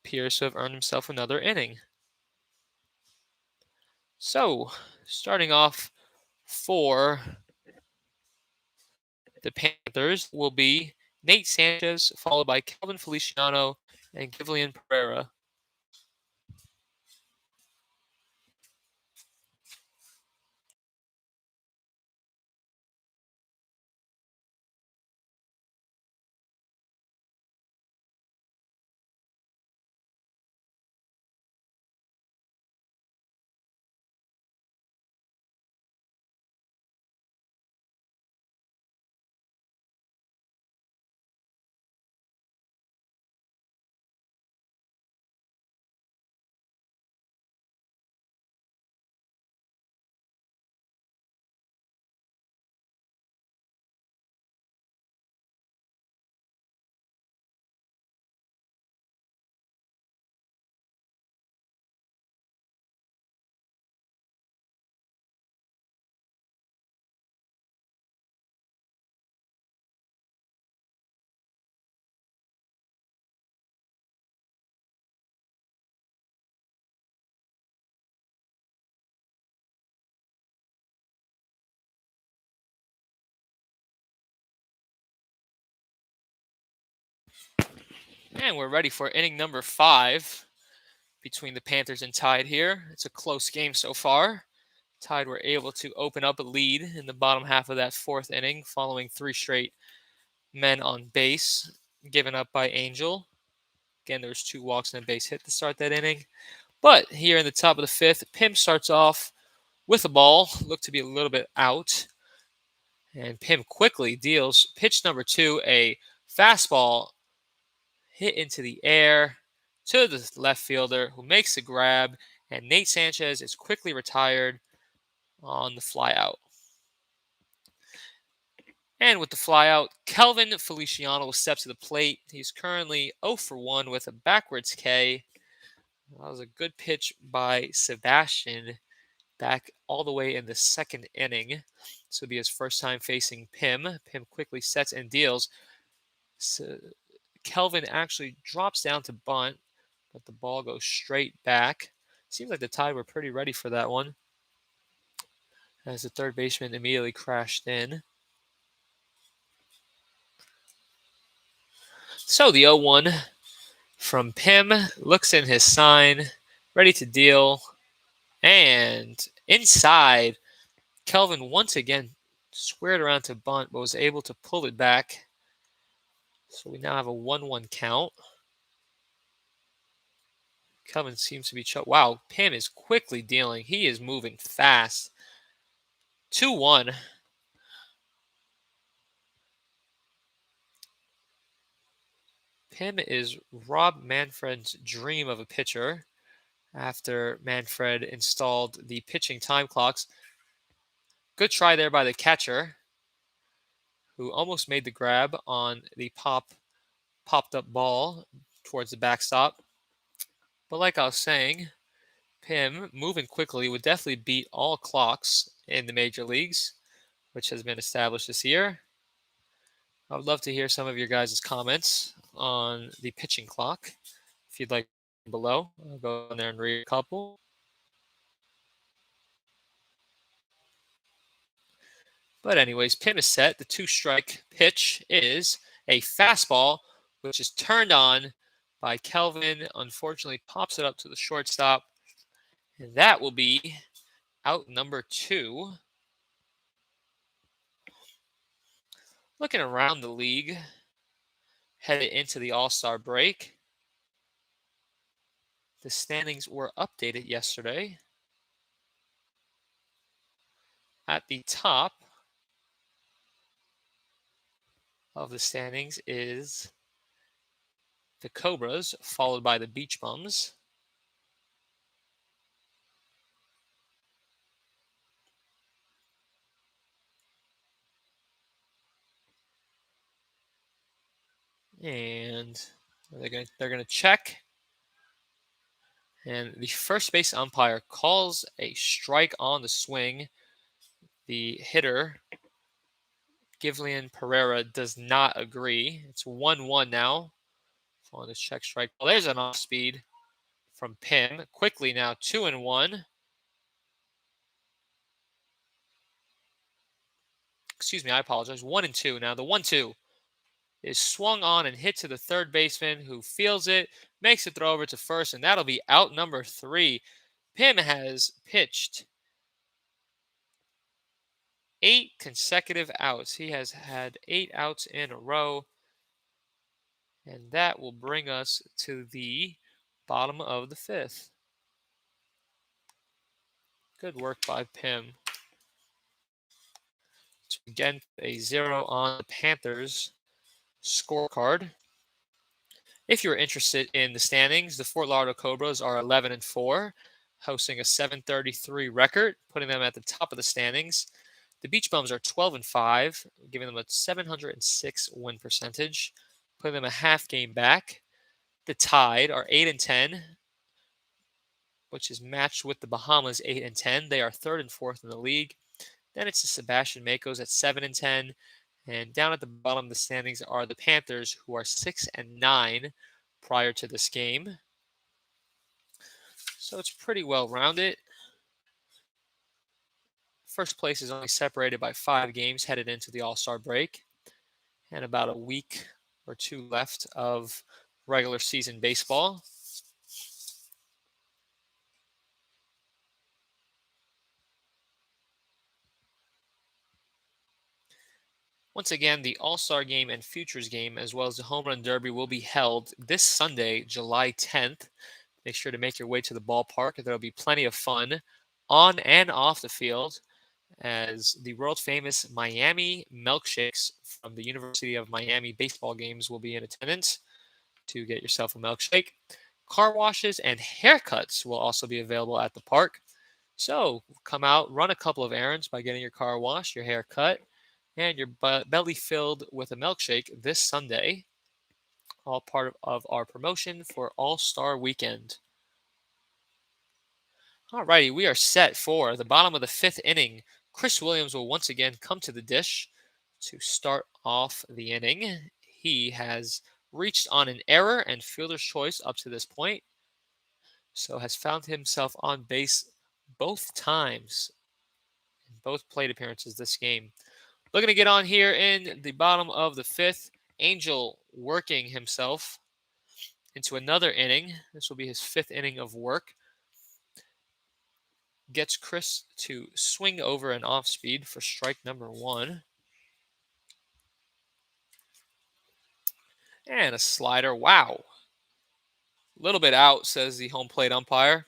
appears to have earned himself another inning. So, starting off for the Panthers will be Nate Sanchez, followed by Kelvin Feliciano and Givlian Pereira. And we're ready for inning number 5 between the Panthers and Tide here. It's a close game so far. Tide were able to open up a lead in the bottom half of that 4th inning following 3 straight men on base given up by Angel. Again, there was 2 walks and a base hit to start that inning. But here in the top of the 5th, Pim starts off with a ball, looked to be a little bit out. And Pim quickly deals pitch number 2, a fastball hit into the air to the left fielder who makes the grab, and Nate Sanchez is quickly retired on the flyout. And with the flyout, Kelvin Feliciano will step to the plate. He's currently 0 for 1 with a backwards K. That was a good pitch by Sebastian back all the way in the 2nd inning. This will be his first time facing Pim. Pim quickly sets and deals. So Kelvin actually drops down to bunt, but the ball goes straight back. Seems like the Tide were pretty ready for that one, as the third baseman immediately crashed in. So the 0-1 from Pim looks in his sign, ready to deal. And inside, Kelvin once again squared around to bunt, but was able to pull it back. So we now have a 1-1 count. Kelvin seems to be wow, Pim is quickly dealing. He is moving fast. 2-1. Pim is Rob Manfred's dream of a pitcher after Manfred installed the pitching time clocks. Good try there by the catcher, who almost made the grab on the popped up ball towards the backstop. But like I was saying, Pim, moving quickly, would definitely beat all clocks in the major leagues, which has been established this year. I would love to hear some of your guys' comments on the pitching clock. If you'd like below, I'll go in there and read a couple. But anyways, Pim is set. The 2-strike pitch is a fastball, which is turned on by Kelvin. Unfortunately, pops it up to the shortstop. And that will be out number 2. Looking around the league, headed into the All-Star break. The standings were updated yesterday. At the top of the standings is the Cobras, followed by the Beach Bums. And they're gonna check. And the first base umpire calls a strike on the swing. The hitter, Givlian Pereira, does not agree. It's 1-1 now. On this check strike. Well, there's an off speed from Pim. Quickly now, 2-1. Excuse me, I apologize. 1-2 now. The 1-2 is swung on and hit to the third baseman, who feels it, makes a throw over to first, and that'll be out number 3. Pim has pitched 8 consecutive outs. He has had 8 outs in a row. And that will bring us to the bottom of the 5th. Good work by Pim. To again, a 0 on the Panthers scorecard. If you're interested in the standings, the Fort Lauderdale Cobras are 11-4, hosting a 733 record, putting them at the top of the standings. The Beach Bums are 12-5, giving them a 706 win percentage, putting them a half game back. The Tide are 8-10, which is matched with the Bahamas 8-10. They are 3rd and 4th in the league. Then it's the Sebastian Makos at 7-10. And down at the bottom of the standings are the Panthers, who are 6-9 prior to this game. So it's pretty well rounded. First place is only separated by 5 games headed into the All-Star break. And about a week or two left of regular season baseball. Once again, the All-Star Game and Futures Game, as well as the Home Run Derby, will be held this Sunday, July 10th. Make sure to make your way to the ballpark. There'll be plenty of fun on and off the field, as the world-famous Miami Milkshakes from the University of Miami baseball games will be in attendance to get yourself a milkshake. Car washes and haircuts will also be available at the park. So come out, run a couple of errands by getting your car washed, your hair cut, and your belly filled with a milkshake this Sunday. All part of our promotion for All-Star Weekend. Alrighty, we are set for the bottom of the fifth inning. Chris Williams will once again come to the dish to start off the inning. He has reached on an error and fielder's choice up to this point, so has found himself on base both times in both plate appearances this game. Looking to get on here in the bottom of the fifth. Angel working himself into another inning. This will be his fifth inning of work. Gets Chris to swing over an off speed for strike number one. And a slider. Wow. A little bit out, says the home plate umpire.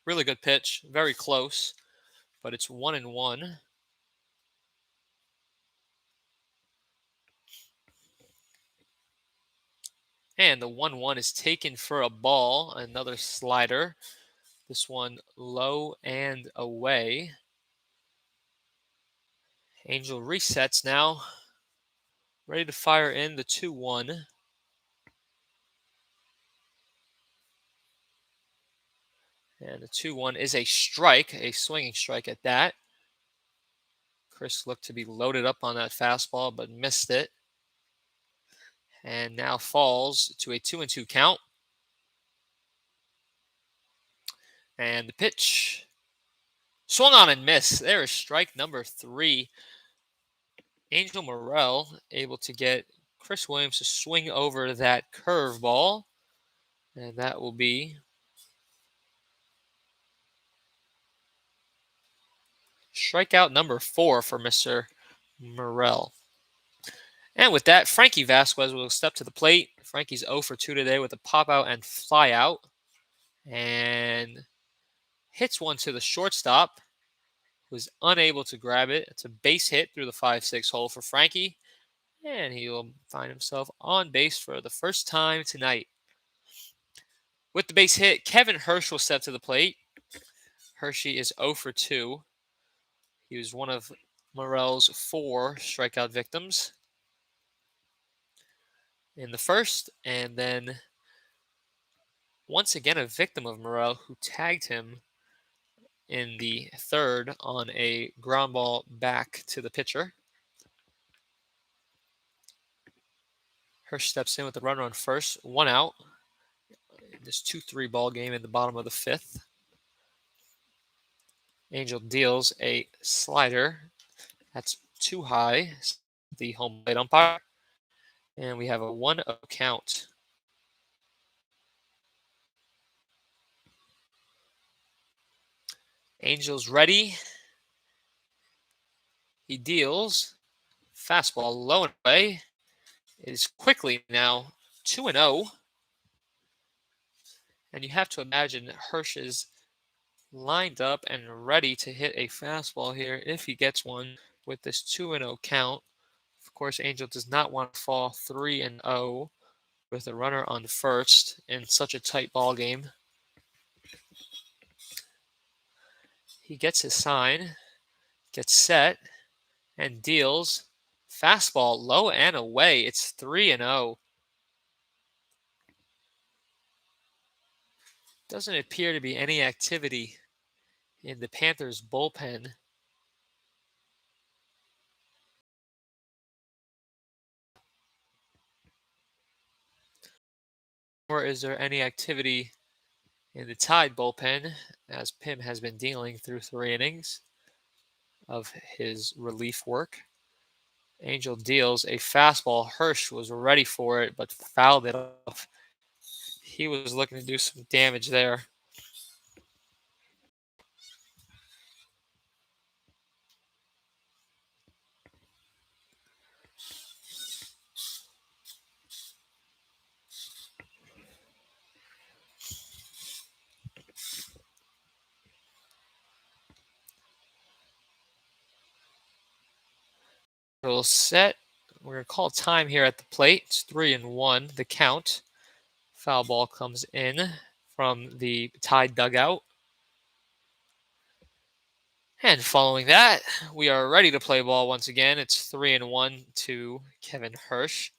Really good pitch. Very close. But it's 1-1. And the 1-1 is taken for a ball. Another slider. This one low and away. Angel resets now. Ready to fire in the 2-1. And the 2-1 is a strike, a swinging strike at that. Chris looked to be loaded up on that fastball, but missed it. And now falls to a 2-2 count. And the pitch. Swung on and missed. There is strike number 3. Angel Morel able to get Chris Williams to swing over that curveball. And that will be strikeout number 4 for Mr. Morel. And with that, Frankie Vasquez will step to the plate. Frankie's 0 for 2 today with a pop out and fly out. And hits one to the shortstop. Was unable to grab it. It's a base hit through the 5-6 hole for Frankie. And he will find himself on base for the first time tonight. With the base hit, Kevin Hirsch will step to the plate. Hershey is 0 for 2. He was one of Morel's 4 strikeout victims in the first, and then once again a victim of Morel who tagged him in the third on a ground ball back to the pitcher. Hirsch steps in with the runner on first, 1 out. This 2-3 ball game in the bottom of the fifth. Angel deals a slider. That's too high. The home plate umpire. And we have a 1-0 count. Angel's ready. He deals. Fastball low and away. It is quickly now 2-0. And you have to imagine Hirsch is lined up and ready to hit a fastball here if he gets one with this 2-0 count. Of course, Angel does not want to fall 3-0 with a runner on first in such a tight ball game. He gets his sign, gets set, and deals. Fastball low and away. It's 3-0. Doesn't appear to be any activity in the Panthers bullpen. Nor is there any activity in the Tide bullpen, as Pim has been dealing through 3 innings of his relief work. Angel deals a fastball. Hirsch was ready for it, but fouled it off. He was looking to do some damage there. We'll set. We're going to call time here at the plate. It's 3-1, the count. Foul ball comes in from the Tide dugout. And following that, we are ready to play ball once again. It's 3-1 to Kevin Hirsch.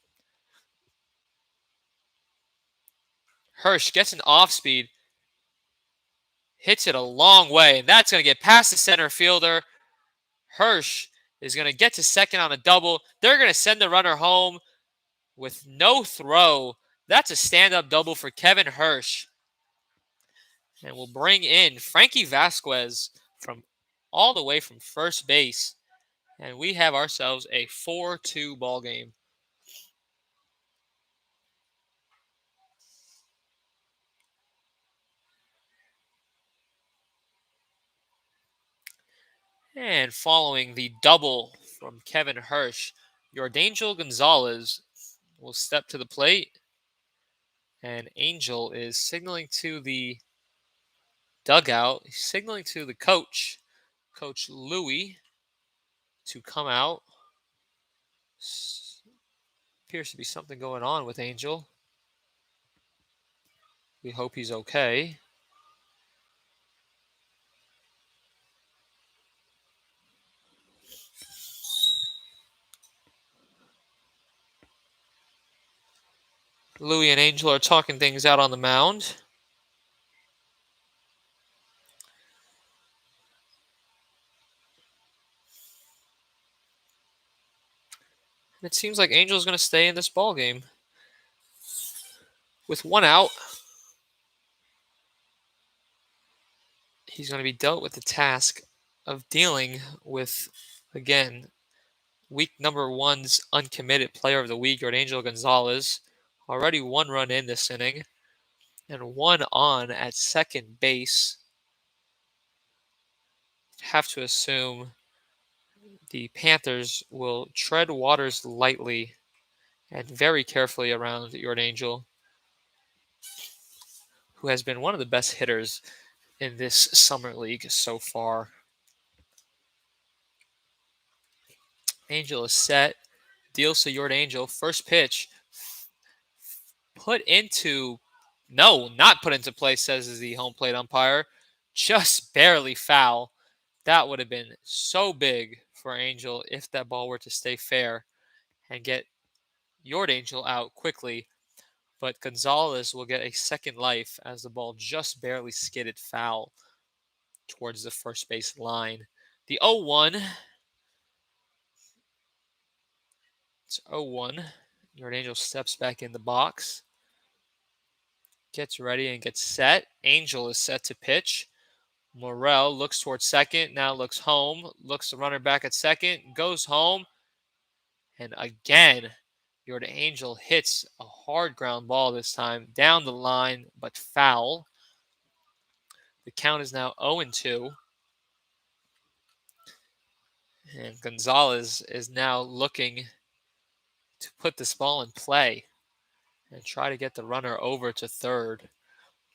Hirsch gets an off speed, hits it a long way, and that's going to get past the center fielder. Hirsch is going to get to second on a double. They're going to send the runner home with no throw. That's a stand-up double for Kevin Hirsch. And we'll bring in Frankie Vasquez from all the way from first base. And we have ourselves a 4-2 ball game. And following the double from Kevin Hirsch, Yordangel Gonzalez will step to the plate. And Angel is signaling to the dugout, signaling to the coach, Coach Louie, to come out. Appears to be something going on with Angel. We hope he's okay. Louie and Angel are talking things out on the mound. And it seems like Angel is going to stay in this ball game. With one out, he's going to be dealt with the task of dealing with, again, week number one's uncommitted player of the week, Yordangel Gonzalez. Already one run in this inning and one on at second base. Have to assume the Panthers will tread waters lightly and very carefully around Yordangel, who has been one of the best hitters in this summer league so far. Angel is set. Deals to Yordangel. First pitch. Not put into play, says the home plate umpire. Just barely foul. That would have been so big for Angel if that ball were to stay fair and get Yordangel out quickly. But Gonzalez will get a second life as the ball just barely skidded foul towards the first base line. The 0-1. It's 0-1. Yordangel steps back in the box. Gets ready and gets set. Angel is set to pitch. Morel looks towards second, now looks home, looks the runner back at second, goes home, and again, Yordangel hits a hard ground ball this time, down the line, but foul. The count is now 0-2. And Gonzalez is now looking to put this ball in play and try to get the runner over to third.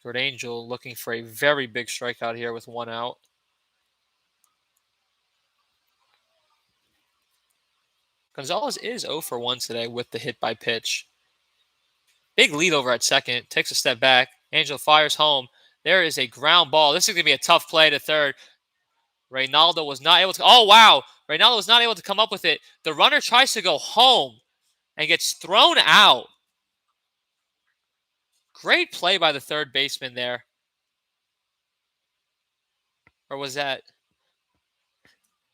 Yordangel looking for a very big strikeout here with one out. Gonzalez is 0 for 1 today with the hit by pitch. Big lead over at second. Takes a step back. Angel fires home. There is a ground ball. This is going to be a tough play to third. Reynaldo was not able to. Oh, wow. Reynaldo was not able to come up with it. The runner tries to go home and gets thrown out. Great play by the third baseman there. Or was that?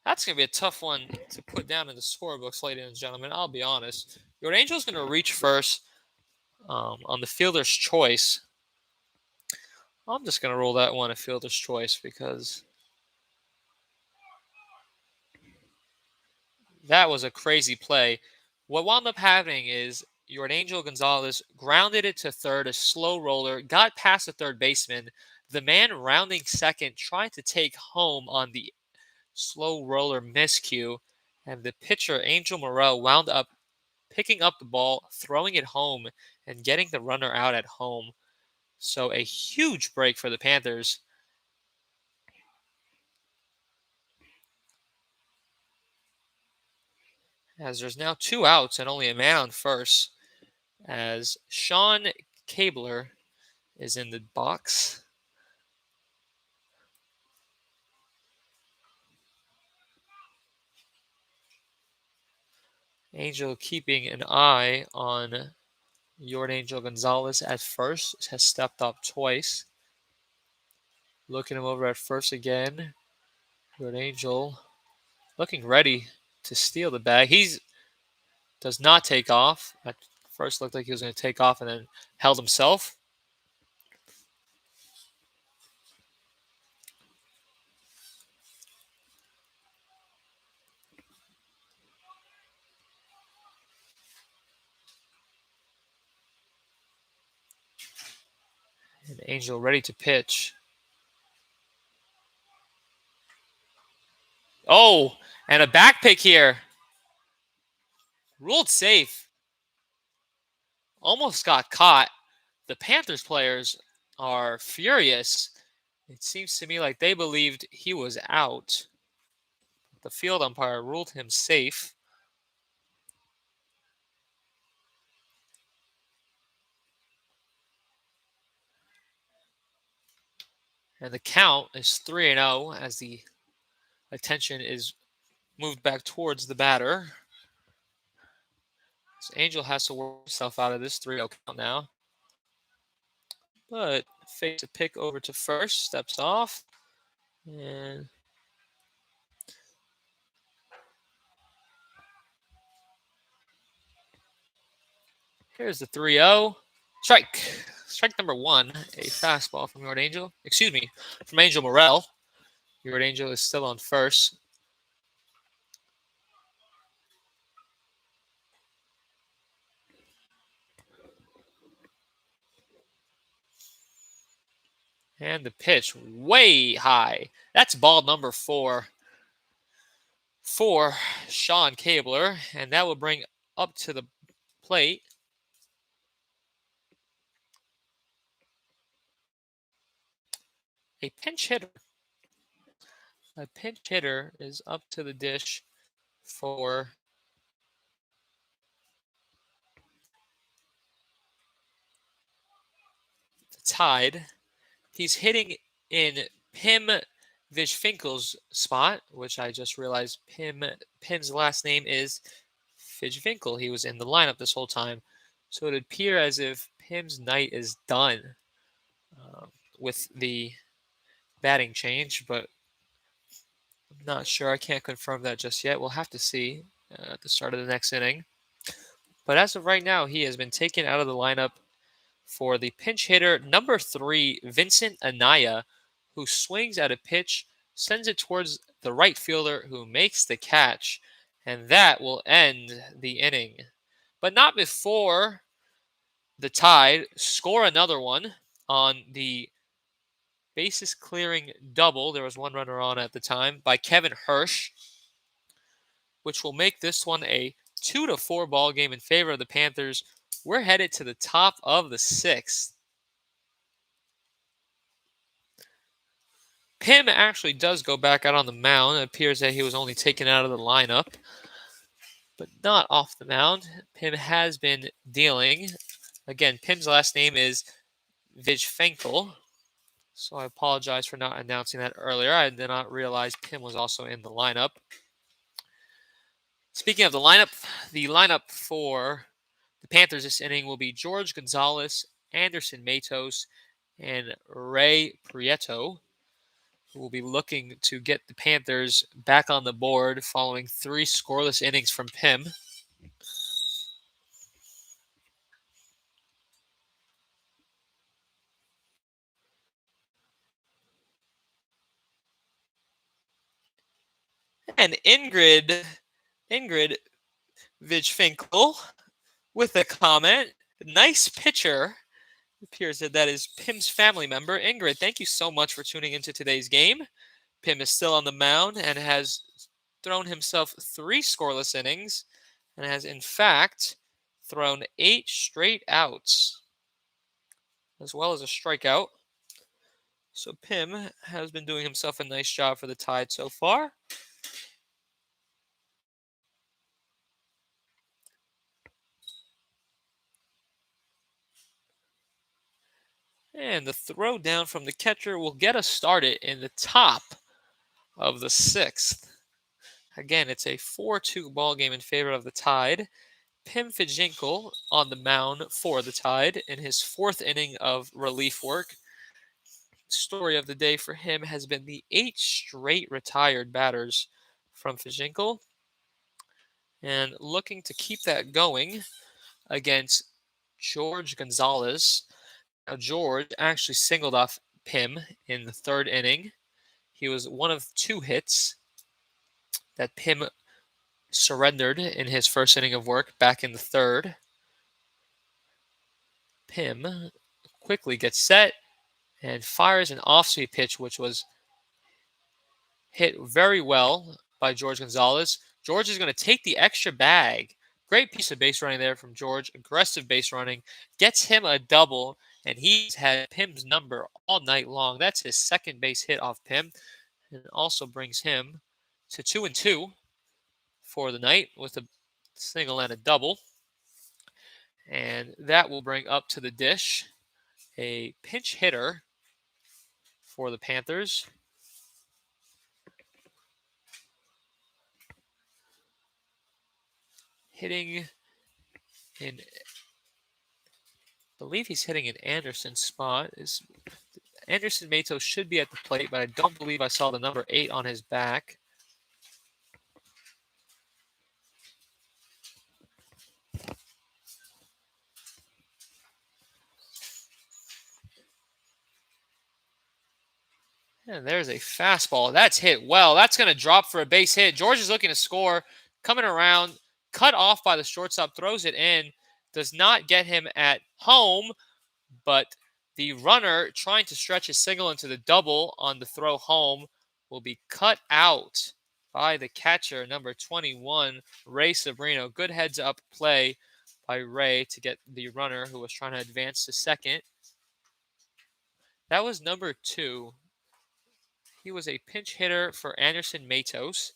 That's going to be a tough one to put down in the scorebooks, ladies and gentlemen. I'll be honest. Yordangel's going to reach first on the fielder's choice. I'm just going to roll that one a fielder's choice because That was a crazy play. What wound up happening is your Angel Gonzalez grounded it to third, a slow roller, got past the third baseman. The man rounding second tried to take home on the slow roller miscue, and the pitcher, Angel Morel, wound up picking up the ball, throwing it home, and getting the runner out at home. So a huge break for the Panthers. As there's now 2 outs and only a man on first, as Sean Cabler is in the box. Angel keeping an eye on Jordan Angel Gonzalez at first, has stepped up twice. Looking him over at first again. Jordan Angel looking ready to steal the bag. He does not take off. At first looked like he was going to take off and then held himself. And Angel ready to pitch. Oh, and a back pick here. Ruled safe. Almost got caught. The Panthers players are furious. It seems to me like they believed he was out. The field umpire ruled him safe. And the count is 3-0 as the attention is moved back towards the batter. So Angel has to work himself out of this 3-0 count now. But fakes a pick over to first, steps off. And here's the 3-0. Strike. Strike number 1, a fastball from Jordan Angel. Excuse me, from Angel Morel. Jordan Angel is still on first. And the pitch way high. That's ball number 4 for Sean Cabler. And that will bring up to the plate a pinch hitter. A pinch hitter is up to the dish for the Tide. He's hitting in Pim Vishfinkel's spot, which I just realized Pim's last name is Vishfinkel. He was in the lineup this whole time. So it would appear as if Pim's night is done with the batting change, but I'm not sure. I can't confirm that just yet. We'll have to see at the start of the next inning. But as of right now, he has been taken out of the lineup for the pinch hitter number 3, Vincent Anaya, who swings at a pitch, sends it towards the right fielder who makes the catch, and that will end the inning. But not before the Tide score another one on the bases clearing double. There was one runner on at the time by Kevin Hirsch, which will make this one a 2-4 ball game in favor of the Panthers. We're headed to the top of the 6th. Pim actually does go back out on the mound. It appears that he was only taken out of the lineup, but not off the mound. Pim has been dealing. Again, Pim's last name is Vishfenkel, so I apologize for not announcing that earlier. I did not realize Pim was also in the lineup. Speaking of the lineup for the Panthers this inning will be George Gonzalez, Anderson Matos, and Ray Prieto, who will be looking to get the Panthers back on the board following 3 scoreless innings from Pim. And Ingrid Ingrid Vidfinkel with a comment. Nice picture. It appears that is Pim's family member. Ingrid, thank you so much for tuning into today's game. Pim is still on the mound and has thrown himself 3 scoreless innings and has, in fact, thrown 8 straight outs, as well as a strikeout. So Pim has been doing himself a nice job for the Tide so far. And the throw down from the catcher will get us started in the top of the 6th. Again, it's a 4-2 ball game in favor of the Tide. Pim Fijinkel on the mound for the Tide in his 4th inning of relief work. Story of the day for him has been the 8 straight retired batters from Fijinkel, and looking to keep that going against George Gonzalez. Now, George actually singled off Pim in the 3rd inning. He was one of 2 hits that Pim surrendered in his 1st inning of work back in the 3rd. Pim quickly gets set and fires an off-speed pitch, which was hit very well by George Gonzalez. George is going to take the extra bag. Great piece of base running there from George. Aggressive base running. Gets him a double, and he's had Pim's number all night long. That's his 2nd base hit off Pim, and also brings him to 2-2 for the night with a single and a double. And that will bring up to the dish a pinch hitter for the Panthers. Hitting in, I believe he's hitting in Anderson's spot. Anderson Matos should be at the plate, but I don't believe I saw the number 8 on his back. And there's a fastball. That's hit well. That's going to drop for a base hit. George is looking to score. Coming around. Cut off by the shortstop. Throws it in. Does not get him at home. But the runner trying to stretch his single into the double on the throw home will be cut out by the catcher, number 21, Ray Sabrino. Good heads-up play by Ray to get the runner who was trying to advance to second. That was number 2. He was a pinch hitter for Anderson Matos.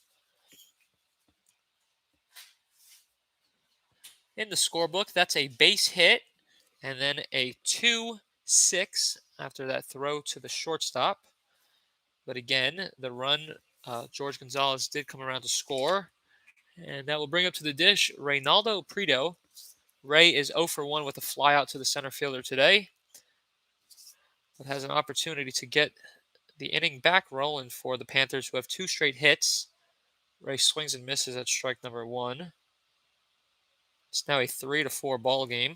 In the scorebook, that's a base hit and then a 2-6 after that throw to the shortstop. But again, the run, George Gonzalez did come around to score. And that will bring up to the dish Reynaldo Prieto. Ray is 0 for 1 with a flyout to the center fielder today, but has an opportunity to get the inning back rolling for the Panthers, who have 2 straight hits. Ray swings and misses at strike number 1. It's now a 3-4 ball game.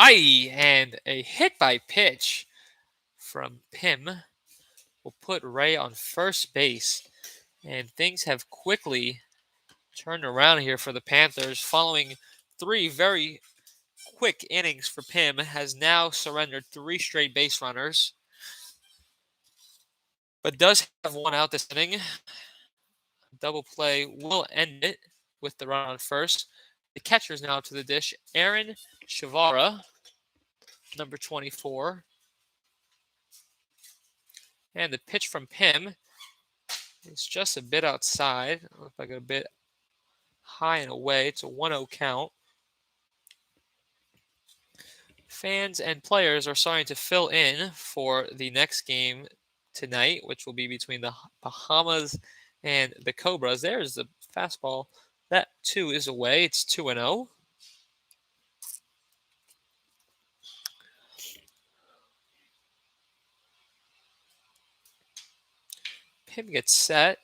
And a hit by pitch from Pim will put Ray on first base. And things have quickly turned around here for the Panthers. Following 3 very quick innings for Pim, has now surrendered 3 straight base runners, but does have 1 out this inning. Double play will end it with the run on first. The catcher is now to the dish, Aaron Shavara, number 24. And the pitch from Pim is just a bit outside. Looks like a bit high and away. It's a 1-0 count. Fans and players are starting to fill in for the next game tonight, which will be between the Bahamas and the Cobras. There's the fastball. That, too, is away. It's 2-0. Pim gets set.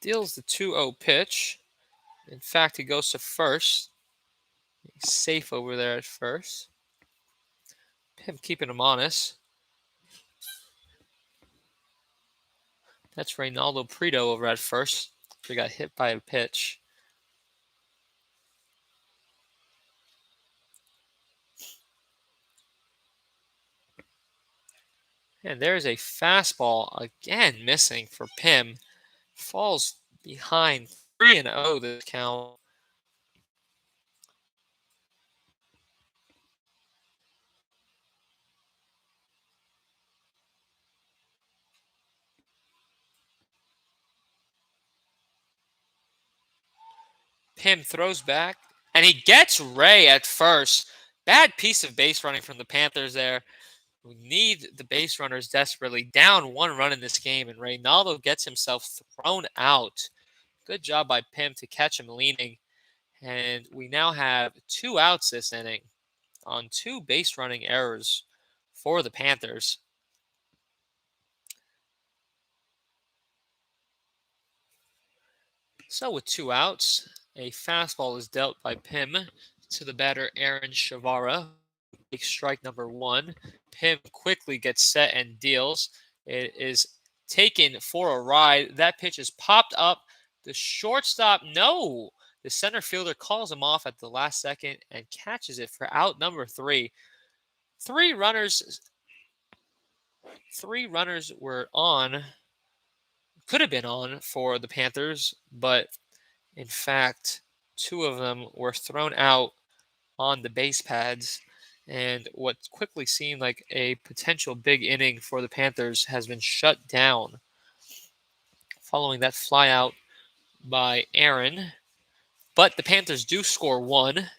Deals the 2-0 pitch. In fact, he goes to first. He safe over there at first. Pim keeping him honest. That's Reynaldo Prieto over at first. He got hit by a pitch. And there's a fastball again missing for Pim. Falls behind 3-0 this count. Pim throws back, and he gets Ray at first. Bad piece of base running from the Panthers there. We need the base runners desperately. Down 1 run in this game, and Reynaldo gets himself thrown out. Good job by Pim to catch him leaning. And we now have 2 outs this inning on 2 base running errors for the Panthers. So with 2 outs, a fastball is dealt by Pim to the batter Aaron Shavara. Takes strike number 1. Pim quickly gets set and deals. It is taken for a ride. That pitch is popped up. The shortstop, no. The center fielder calls him off at the last second and catches it for out number 3. 3 runners were on, could have been on for the Panthers, but in fact, 2 of them were thrown out on the base pads. And what quickly seemed like a potential big inning for the Panthers has been shut down following that flyout by Aaron. But the Panthers do score 1.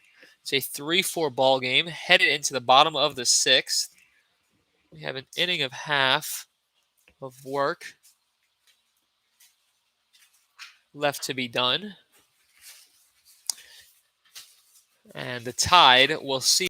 It's a 3-4 ball game headed into the bottom of the 6th. We have an inning of half of work left to be done. And the Tide will see